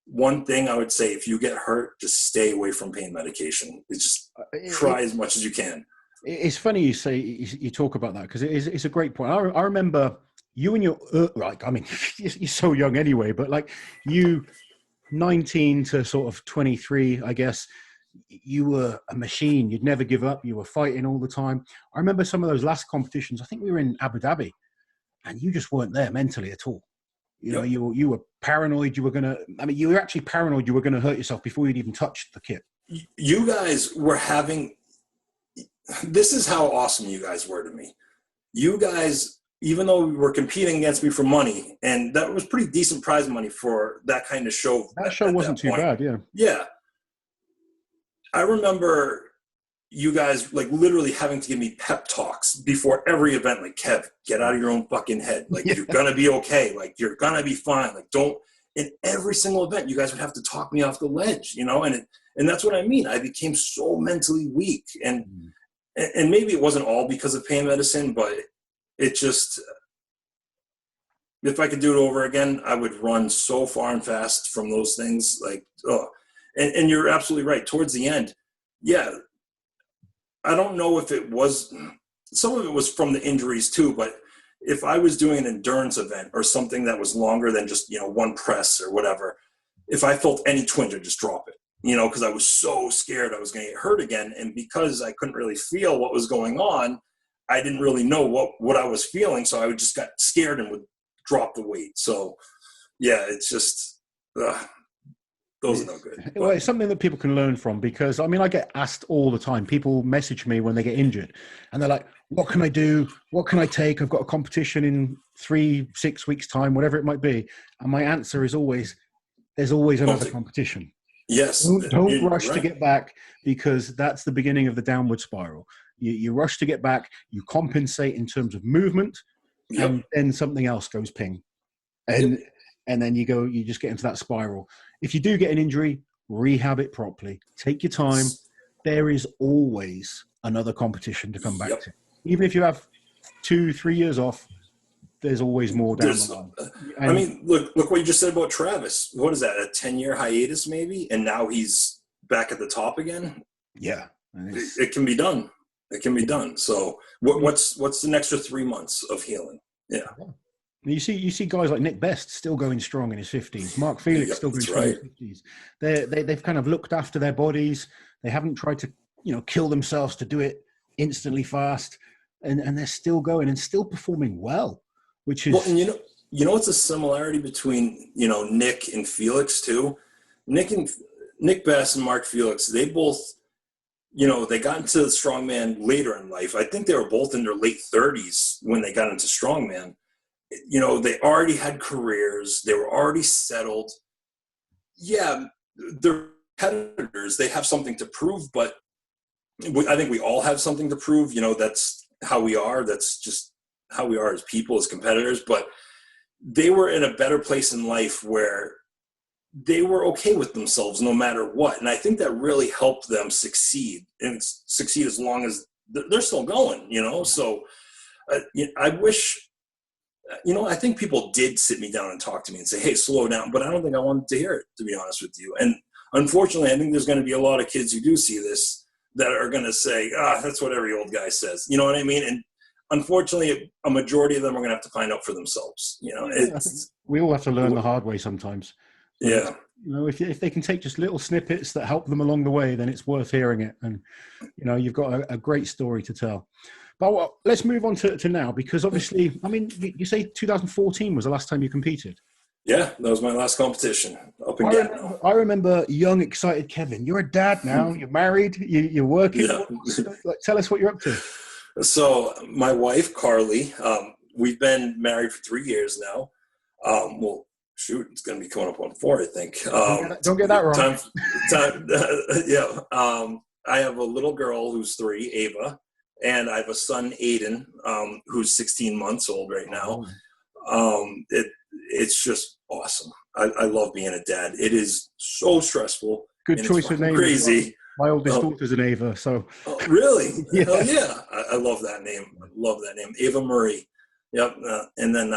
one thing I would say: if you get hurt, just stay away from pain medication. It's just try as much as you can. It's funny you talk about that, because it's a great point. I remember you and your like, I mean, you're so young anyway, but like you, 19 to sort of 23, I guess, you were a machine. You'd never give up. You were fighting all the time. I remember some of those last competitions. I think we were in Abu Dhabi, and you just weren't there mentally at all. You were paranoid. You were actually paranoid you were going to hurt yourself before you'd even touched the kit. You guys were having, this is how awesome you guys were to me. You guys, even though we were competing against me for money, and that was pretty decent prize money for that kind of show. That show wasn't too bad, yeah. Yeah. I remember you guys like literally having to give me pep talks before every event. Like, Kev, get out of your own fucking head. Like, you're going to be okay. Like, you're going to be fine. Like, don't, in every single event, you guys would have to talk me off the ledge, and that's what I mean. I became so mentally weak, and maybe it wasn't all because of pain medicine, but it just, if I could do it over again, I would run so far and fast from those things. Like, and you're absolutely right. Towards the end, yeah, I don't know if it was, some of it was from the injuries too, but if I was doing an endurance event or something that was longer than just, one press or whatever, if I felt any twinge, I'd just drop it, because I was so scared I was going to get hurt again. And because I couldn't really feel what was going on, I didn't really know what I was feeling. So I just got scared and would drop the weight. So yeah, it's just, those are no good. Well, it's something that people can learn from, because I mean, I get asked all the time. People message me when they get injured and they're like, what can I do? What can I take? I've got a competition in 3-6 weeks time, whatever it might be. And my answer is always, there's always another competition. Yes. Don't rush to get back, because that's the beginning of the downward spiral. You rush to get back, you compensate in terms of movement, and then something else goes ping. And then you just get into that spiral. If you do get an injury, rehab it properly. Take your time. There is always another competition to come back to. Even if you have 2-3 years off, there's always more down the line. I mean, look what you just said about Travis. What is that, a 10-year hiatus maybe? And now he's back at the top again? Yeah. It can be done. It can be done. So what's the extra 3 months of healing? Yeah. You see guys like Nick Best still going strong in his 50s. Mark Felix still going strong in his 50s. They've kind of looked after their bodies. They haven't tried to, kill themselves to do it instantly fast. And they're still going and still performing well, which is... Well, and what's a similarity between, Nick and Felix too? Nick Best and Mark Felix, they both, they got into strongman later in life. I think they were both in their late 30s when they got into strongman. They already had careers. They were already settled. Yeah, they're competitors. They have something to prove, but I think we all have something to prove. That's how we are. That's just how we are as people, as competitors. But they were in a better place in life where they were okay with themselves no matter what. And I think that really helped them succeed, and succeed as long as they're still going, So I wish... I think people did sit me down and talk to me and say, hey, slow down. But I don't think I wanted to hear it, to be honest with you. And unfortunately, I think there's going to be a lot of kids who do see this that are going to say, that's what every old guy says. You know what I mean? And unfortunately, a majority of them are going to have to find out for themselves. We all have to learn the hard way sometimes. Yeah. If they can take just little snippets that help them along the way, then it's worth hearing it. And, you've got a great story to tell. But let's move on to now, because obviously, I mean, you say 2014 was the last time you competed. Yeah, that was my last competition. I remember young, excited Kevin. You're a dad now. You're married. You're working. Yeah. Tell us what you're up to. So my wife, Carly, we've been married for 3 years now. Well, shoot, it's going to be coming up on 4, I think. Don't get that wrong. Yeah. I have a little girl who's 3, Ava, and I have a son, Aiden, who's 16 months old right now. It's just awesome. I love being a dad. It is so stressful. Good choice of name. Crazy. My oldest daughter's an Ava, so. Oh, really? Yeah. Hell yeah. I love that name. I love that name. Ava Marie. Yep. And then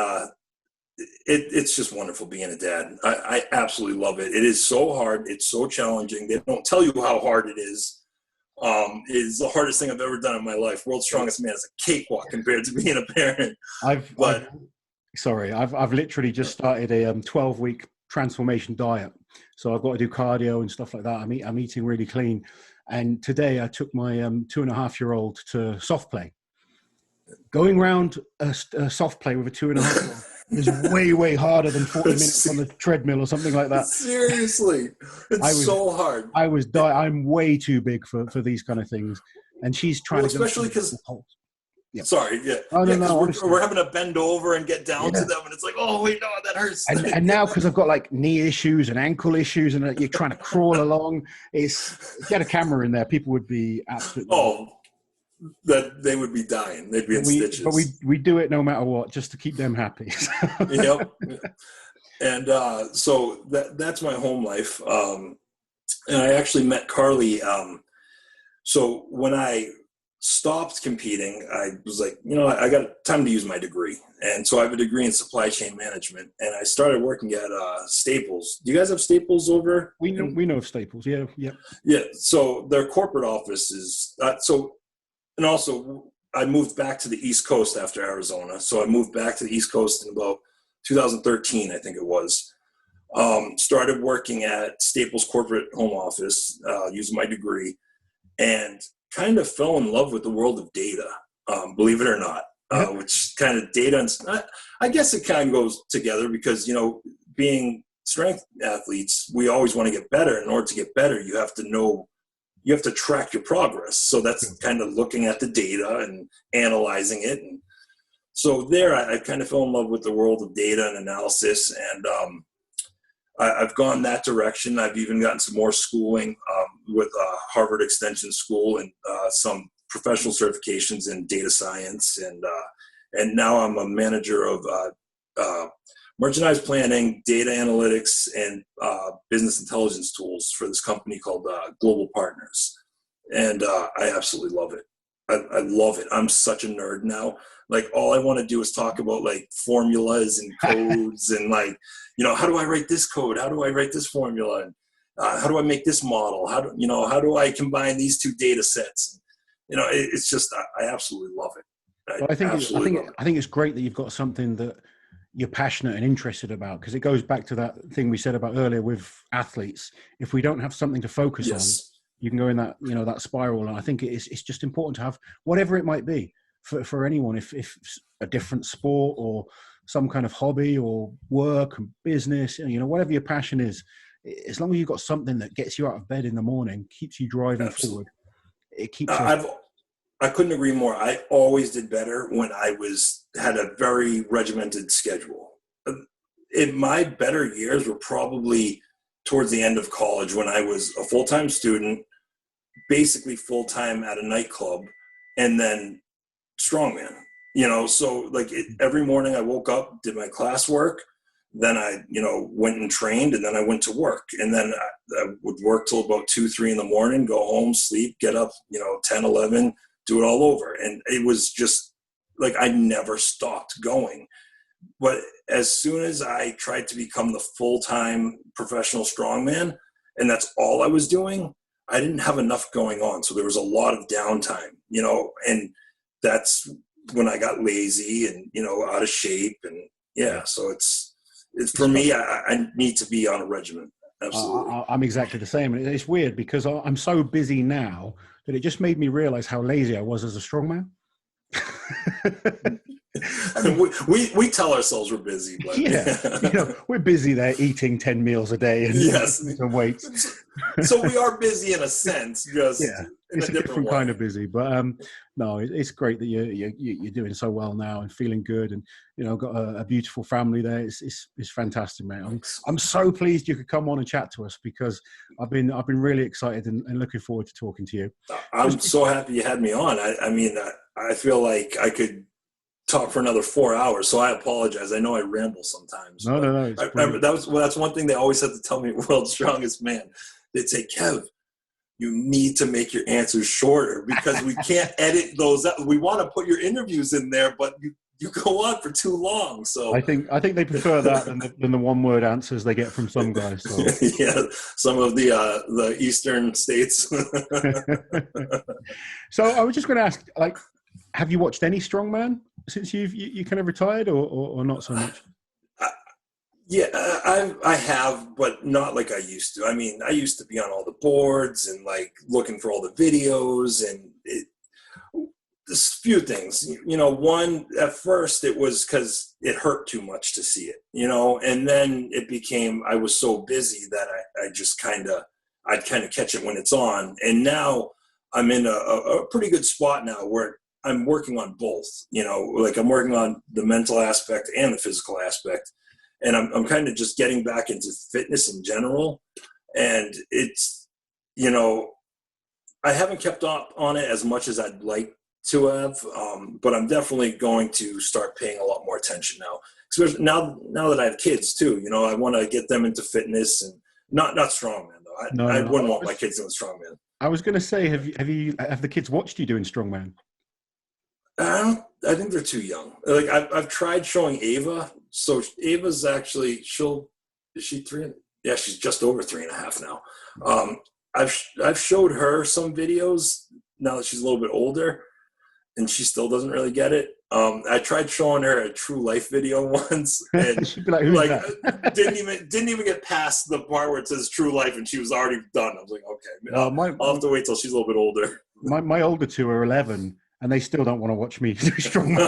it's just wonderful being a dad. I absolutely love it. It is so hard. It's so challenging. They don't tell you how hard it is. It's the hardest thing I've ever done in my life. World's Strongest Man is a cakewalk compared to being a parent. I've literally just started a 12-week transformation diet. So I've got to do cardio and stuff like that. I'm eating really clean. And today I took my 2.5-year-old to soft play. Going around a soft play with a 2.5-year-old is way, way harder than 40 minutes on the treadmill or something like that. Seriously. So hard. I'm way too big for these kind of things. And she's trying to... Especially because... Yep. Sorry, yeah. Oh, no, we're having to bend over and get down to them, and it's like, oh, wait, no, that hurts. And now, because I've got like knee issues and ankle issues, and you're trying to crawl along, if you had a camera in there, people would be absolutely... Oh, that they would be dying. They'd be in stitches. But we do it no matter what, just to keep them happy. Yep. And so that's my home life. And I actually met Carly. So when I stopped competing, I was like, I got time to use my degree. And so I have a degree in supply chain management, and I started working at Staples. Do you guys have Staples over? We know of Staples. Yeah. Yeah. So their corporate office is and also I moved back to the East Coast after Arizona. So I moved back to the East Coast in about 2013, I think it was. Started working at Staples corporate home office, using my degree, and kind of fell in love with the world of data, believe it or not, which kind of data, and I guess it kind of goes together because, being strength athletes, we always want to get better. In order to get better, you have to track your progress. So that's kind of looking at the data and analyzing it. And so there, I kind of fell in love with the world of data and analysis, and I've gone that direction. I've even gotten some more schooling with Harvard Extension School and some professional certifications in data science. And now I'm a manager of merchandise planning, data analytics, and business intelligence tools for this company called Global Partners. And I absolutely love it. I love it. I'm such a nerd now. Like, all I want to do is talk about like formulas and codes and like, how do I write this code? How do I write this formula? And how do I make this model? How do I combine these two data sets? It's just, I absolutely love it. I think it's great that you've got something that you're passionate and interested about, because it goes back to that thing we said about earlier with athletes. If we don't have something to focus on, you can go in that, that spiral. And I think it's just important to have whatever it might be for anyone, if a different sport or some kind of hobby or work and business, whatever your passion is, as long as you've got something that gets you out of bed in the morning, keeps you driving forward, it keeps I couldn't agree more. I always did better when I had a very regimented schedule. My better years were probably towards the end of college, when I was a full-time student, basically full-time at a nightclub, and then strongman. So like every morning I woke up, did my classwork, then I, went and trained, and then I went to work, and then I would work till about 2-3 in the morning, go home, sleep, get up, 10, 11, do it all over. And it was just like, I never stopped going. But as soon as I tried to become the full-time professional strongman, and that's all I was doing, I didn't have enough going on. So there was a lot of downtime, and that's when I got lazy and, out of shape. And so it's for me, I need to be on a regimen. Absolutely. I'm exactly the same. It's weird because I'm so busy now that it just made me realize how lazy I was as a strongman. I mean, we tell ourselves we're busy, but yeah, we're busy there eating 10 meals a day and yes, some weights. So we are busy in a sense, just Yeah, in it's a a different way. kind of busy, but no, it's great that you're doing so well now and feeling good, and got a beautiful family there. It's fantastic, mate. I'm so pleased you could come on and chat to us, because I've been really excited and looking forward to talking to you. I'm so happy you had me on. I mean, I feel like I could talk for another 4 hours, so I apologize. I know I ramble sometimes. No. That's one thing they always had to tell me at World's Strongest Man. They'd say, Kev, you need to make your answers shorter, because we can't edit those out. We want to put your interviews in there, but you go on for too long. So I think they prefer that than the one-word answers they get from some guys. So. Yeah, some of the eastern states. So I was just going to ask, like, have you watched any strongman since you kind of retired, or not so much? Yeah, I have, but not like I used to. I mean, I used to be on all the boards and like looking for all the videos, and there's a few things. One, at first it was because it hurt too much to see it, and then it became, I was so busy that I'd kind of catch it when it's on. And now I'm in a pretty good spot now where I'm working on both, like I'm working on the mental aspect and the physical aspect. And I'm kind of just getting back into fitness in general. And it's, I haven't kept up on it as much as I'd like to have, but I'm definitely going to start paying a lot more attention now. Especially now that I have kids too, I want to get them into fitness, and not strongman though. I wouldn't want my kids doing strongman. I was going to say, have the kids watched you doing strongman? I think they're too young. Like I've tried showing Ava. So Ava's actually, is she 3? Yeah, she's just over 3.5 now. I've showed her some videos now that she's a little bit older, and she still doesn't really get it. I tried showing her a True Life video once, and she'd be like, "Who's that?" didn't even get past the part where it says True Life, and she was already done. I was like, okay, I'll have to wait till she's a little bit older. My older two are 11. And they still don't want to watch me do strongman.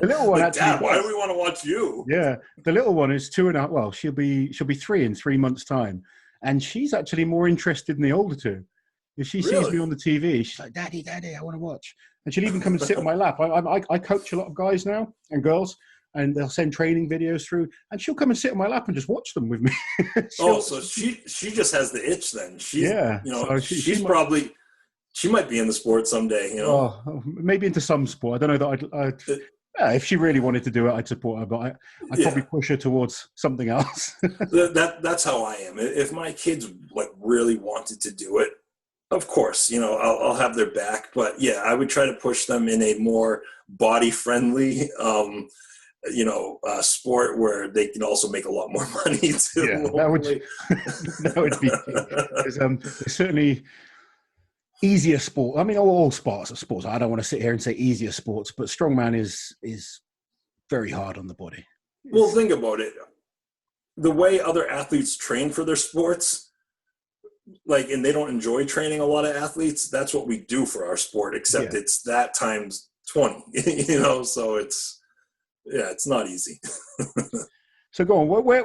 The little one, like, actually, Dad, why do we want to watch you? Yeah, the little one is 2.5. Well, she'll be 3 in 3 months' time, and she's actually more interested in the older two. If she sees me on the TV, she's like, "Daddy, I want to watch." And she'll even come and sit on my lap. I coach a lot of guys now and girls, and they'll send training videos through, and she'll come and sit on my lap and just watch them with me. So she just has the itch then. She's probably. She might be in the sport someday, Oh, maybe into some sport. I don't know that if she really wanted to do it, I'd support her, but I'd probably push her towards something else. That's how I am. If my kids like really wanted to do it, of course, I'll have their back. But yeah, I would try to push them in a more body-friendly, sport where they can also make a lot more money too. Yeah, that would be key. There's certainly easier sport. I mean, all sports are sports. I don't want to sit here and say easier sports, but strongman is very hard on the body. Well, think about it. The way other athletes train for their sports, and they don't enjoy training, a lot of athletes, that's what we do for our sport, except it's that times 20, so it's not easy. So go on. Where,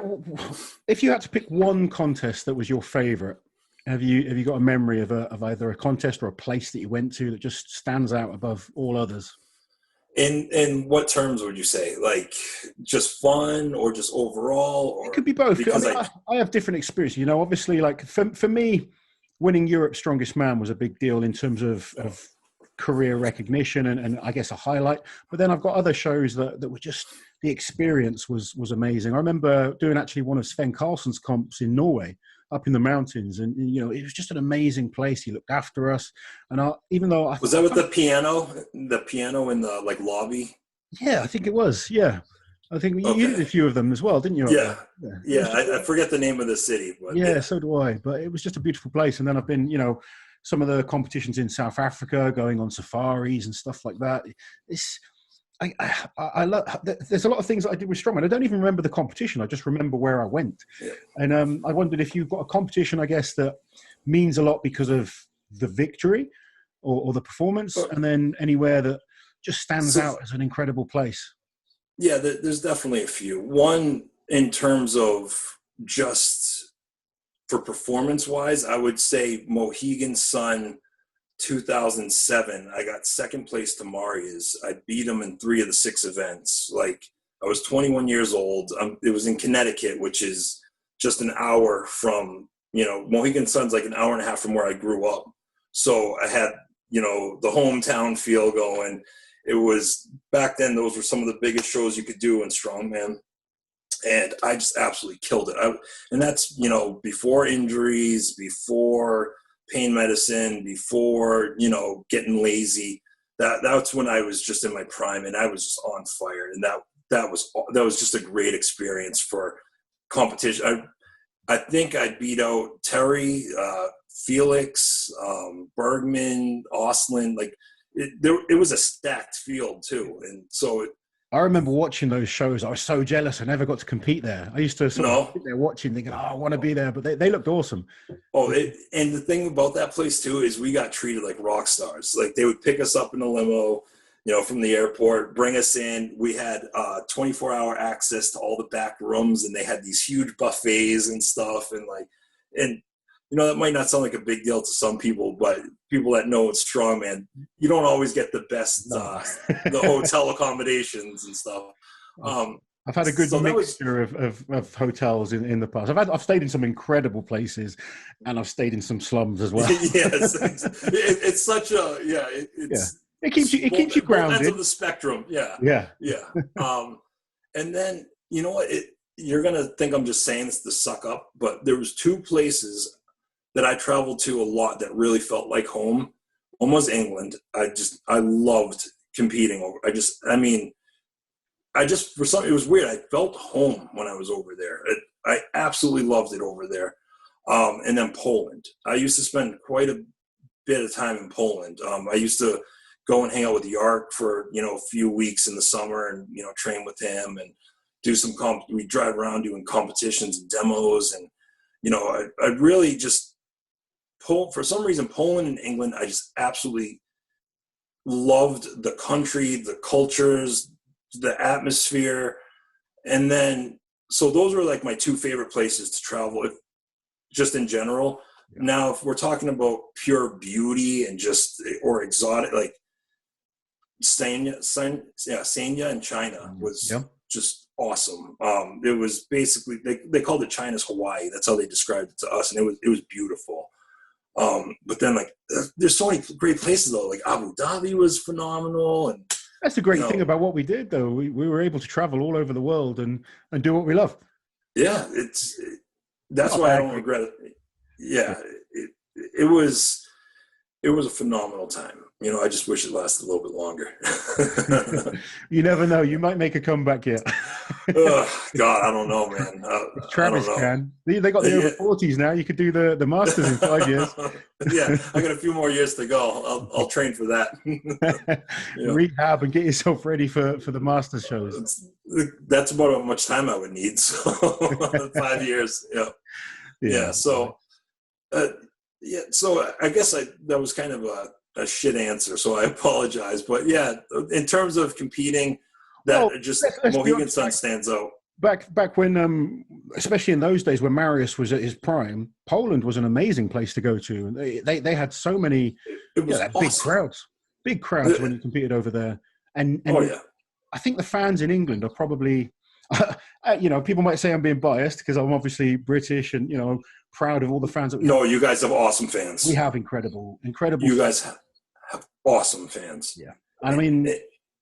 if you had to pick one contest that was your favorite, have you got a memory of either a contest or a place that you went to that just stands out above all others? In what terms would you say? Like just fun or just overall? Or, it could be both. Because I have different experiences. Obviously, like for me, winning Europe's Strongest Man was a big deal in terms of career recognition and I guess a highlight. But then I've got other shows that were just, the experience was amazing. I remember doing actually one of Sven Carlsen's comps in Norway, up in the mountains, and it was just an amazing place. He looked after us, and even though was that with the piano in the lobby? Yeah, I think it was. Yeah, I think you did a few of them as well, didn't you? Yeah. I forget the name of the city, but yeah, so do I. But it was just a beautiful place. And then I've been, some of the competitions in South Africa, going on safaris and stuff like that. I love. There's a lot of things that I did with strongman. I don't even remember the competition. I just remember where I went. Yeah. And I wondered if you've got a competition, I guess, that means a lot because of the victory or the performance, and then anywhere that just stands out as an incredible place? Yeah, there's definitely a few. One, in terms of just for performance-wise, I would say Mohegan Sun 2007. I got second place to Maria's. I beat him in 3 of the 6 events. Like, I was 21 years old. It was in Connecticut, which is just an hour from, Mohegan Sun's like an hour and a half from where I grew up. So I had, the hometown feel going. It was, back then, those were some of the biggest shows you could do in strongman. And I just absolutely killed it. And that's, before injuries, before pain medicine, before, getting lazy. That's when I was just in my prime, and I was just on fire. And that was just a great experience for competition. I think I beat out Terry, Felix, Bergman, Oslin. Like, it was a stacked field too. And so I remember watching those shows. I was so jealous. I never got to compete there. I used to sit there watching, thinking, I want to be there. But they looked awesome. Oh, and the thing about that place, too, is we got treated like rock stars. Like, they would pick us up in a limo, from the airport, bring us in. We had 24-hour access to all the back rooms, and they had these huge buffets and stuff. And that might not sound like a big deal to some people, but people that know it's strongman, you don't always get the best, the hotel accommodations and stuff. I've had a good mixture of hotels in the past. I've stayed in some incredible places, and I've stayed in some slums as well. Yes, it's such a It keeps you grounded. Ends of the spectrum. Yeah. And then you know what? You're gonna think I'm just saying this to suck up, but there was 2 places that I traveled to a lot that really felt like home. One was England. I loved competing over. For some, it was weird. I felt home when I was over there. I absolutely loved it over there. And then Poland. I used to spend quite a bit of time in Poland. I used to go and hang out with Yark for, a few weeks in the summer and, train with him and do some we drive around doing competitions and demos. And, I really just, for some reason, Poland and England, I just absolutely loved the country, the cultures, the atmosphere. And then, so those were like my 2 favorite places to travel, just in general. Yeah. Now, if we're talking about pure beauty and or exotic, like Sanya in China was just awesome. It was basically, they called it China's Hawaii. That's how they described it to us. And it was beautiful. But then, like, there's so many great places though. Like Abu Dhabi was phenomenal, and that's the great thing about what we did, though. We were able to travel all over the world and do what we love. Yeah, that's why I don't regret it. Yeah, it was a phenomenal time. I just wish it lasted a little bit longer. You never know. You might make a comeback yet. God, I don't know, man. Travis can. They got the over 40s now. You could do the Masters in 5 years. Yeah, I got a few more years to go. I'll train for that. Rehab and get yourself ready for the Masters shows. That's about how much time I would need. So 5 years. Yeah. So, So I guess that was kind of a shit answer. So I apologize. But yeah, in terms of competing, let's Mohegan Sun stands out. Back when, especially in those days when Marius was at his prime, Poland was an amazing place to go to. They had so many awesome. big crowds when you competed over there. And I think the fans in England are probably, people might say I'm being biased because I'm obviously British and, proud of all the fans. No, you guys have awesome fans. We have incredible. You guys have awesome fans. Yeah. I mean,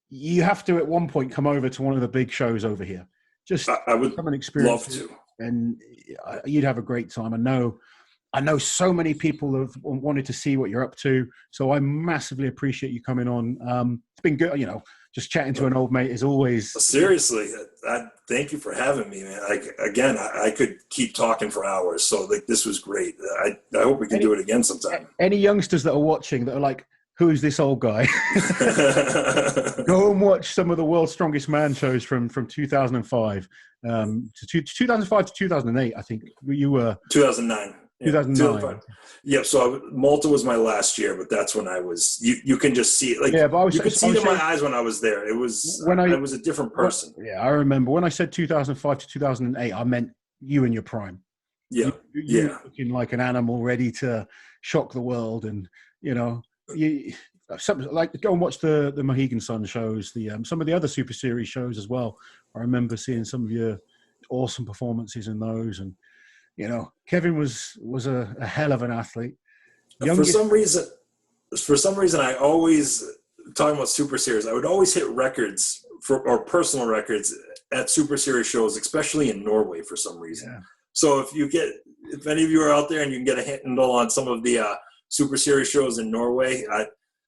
you have to at one point come over to one of the big shows over here. Just I would come and experience love to. And you'd have a great time. I know so many people have wanted to see what you're up to. So I massively appreciate you coming on. It's been good, just chatting to an old mate is always. Seriously, I thank you for having me, man. I could keep talking for hours. So this was great. I hope we can do it again sometime. Any youngsters that are watching that are like, who's this old guy? Go and watch some of the World's Strongest Man shows from 2005 to 2005 to 2008. I think you were 2009. 2009. Yeah, so Malta was my last year, but that's when I was. You can just see it, like you could see it in my eyes when I was there. It was I was a different person. I remember when I said 2005 to 2008, I meant you in your prime. Yeah, you looking like an animal, ready to shock the world, and something like go and watch the Mohegan Sun shows, some of the other Super Series shows as well. I remember seeing some of your awesome performances in those, and Kevin was a hell of an athlete. For some reason, I always, talking about Super Series, I would always hit records or personal records at Super Series shows, especially in Norway for some reason. Yeah. So if any of you are out there and you can get a handle on some of the Super Series shows in Norway,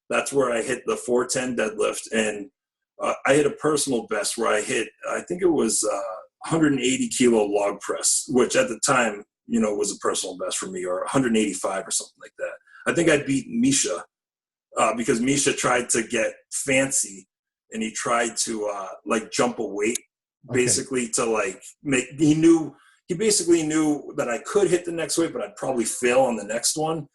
that's where I hit the 410 deadlift, and I hit a personal best where I hit, I think it was 180 kilo log press, which at the time, was a personal best for me, or 185 or something like that. I think I beat Misha because Misha tried to get fancy, and he tried to jump a weight, basically to he basically knew that I could hit the next weight, but I'd probably fail on the next one.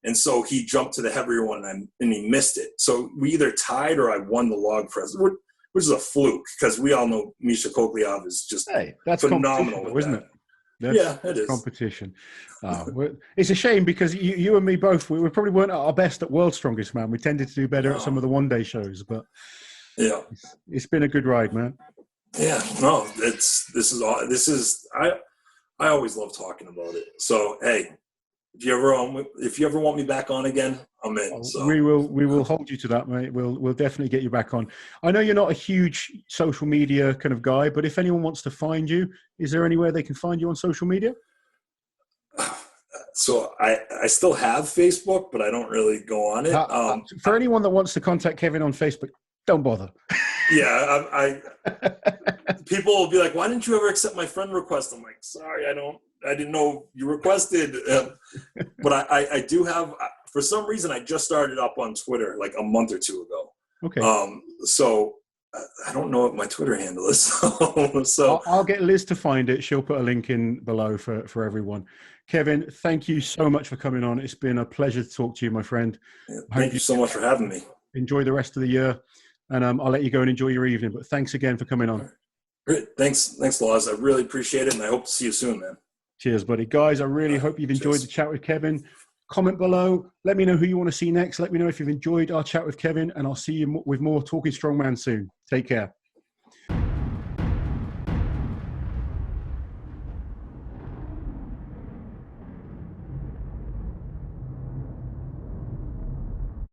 And so he jumped to the heavier one and he missed it. So we either tied or I won the log press, which is a fluke because we all know Misha Kokliov is just that's phenomenal, isn't it? That's it is. Competition. It's a shame because you and me both, we probably weren't at our best at World's Strongest Man. We tended to do better at some of the one-day shows, but it's been a good ride, man. Yeah, no, I always love talking about it. So, hey, if you ever want me back on again, I'm in. So. We will hold you to that, mate. We'll definitely get you back on. I know you're not a huge social media kind of guy, but if anyone wants to find you, is there anywhere they can find you on social media? So I still have Facebook, but I don't really go on it. For anyone that wants to contact Kevin on Facebook, don't bother. Yeah, people will be like, "Why didn't you ever accept my friend request?" I'm like, "Sorry, I didn't know you requested." But I do have. For some reason, I just started up on Twitter like a month or two ago. Okay. So I don't know what my Twitter handle is. So I'll get Liz to find it. She'll put a link in below for everyone. Kevin, thank you so much for coming on. It's been a pleasure to talk to you, my friend. Yeah, thank you so much for having me. Enjoy the rest of the year. And I'll let you go and enjoy your evening. But thanks again for coming on. Great. Thanks, Laws. I really appreciate it, and I hope to see you soon, man. Cheers, buddy. Guys, I really hope you've enjoyed the chat with Kevin. Comment below. Let me know who you want to see next. Let me know if you've enjoyed our chat with Kevin, and I'll see you with more Talking Strongman soon. Take care.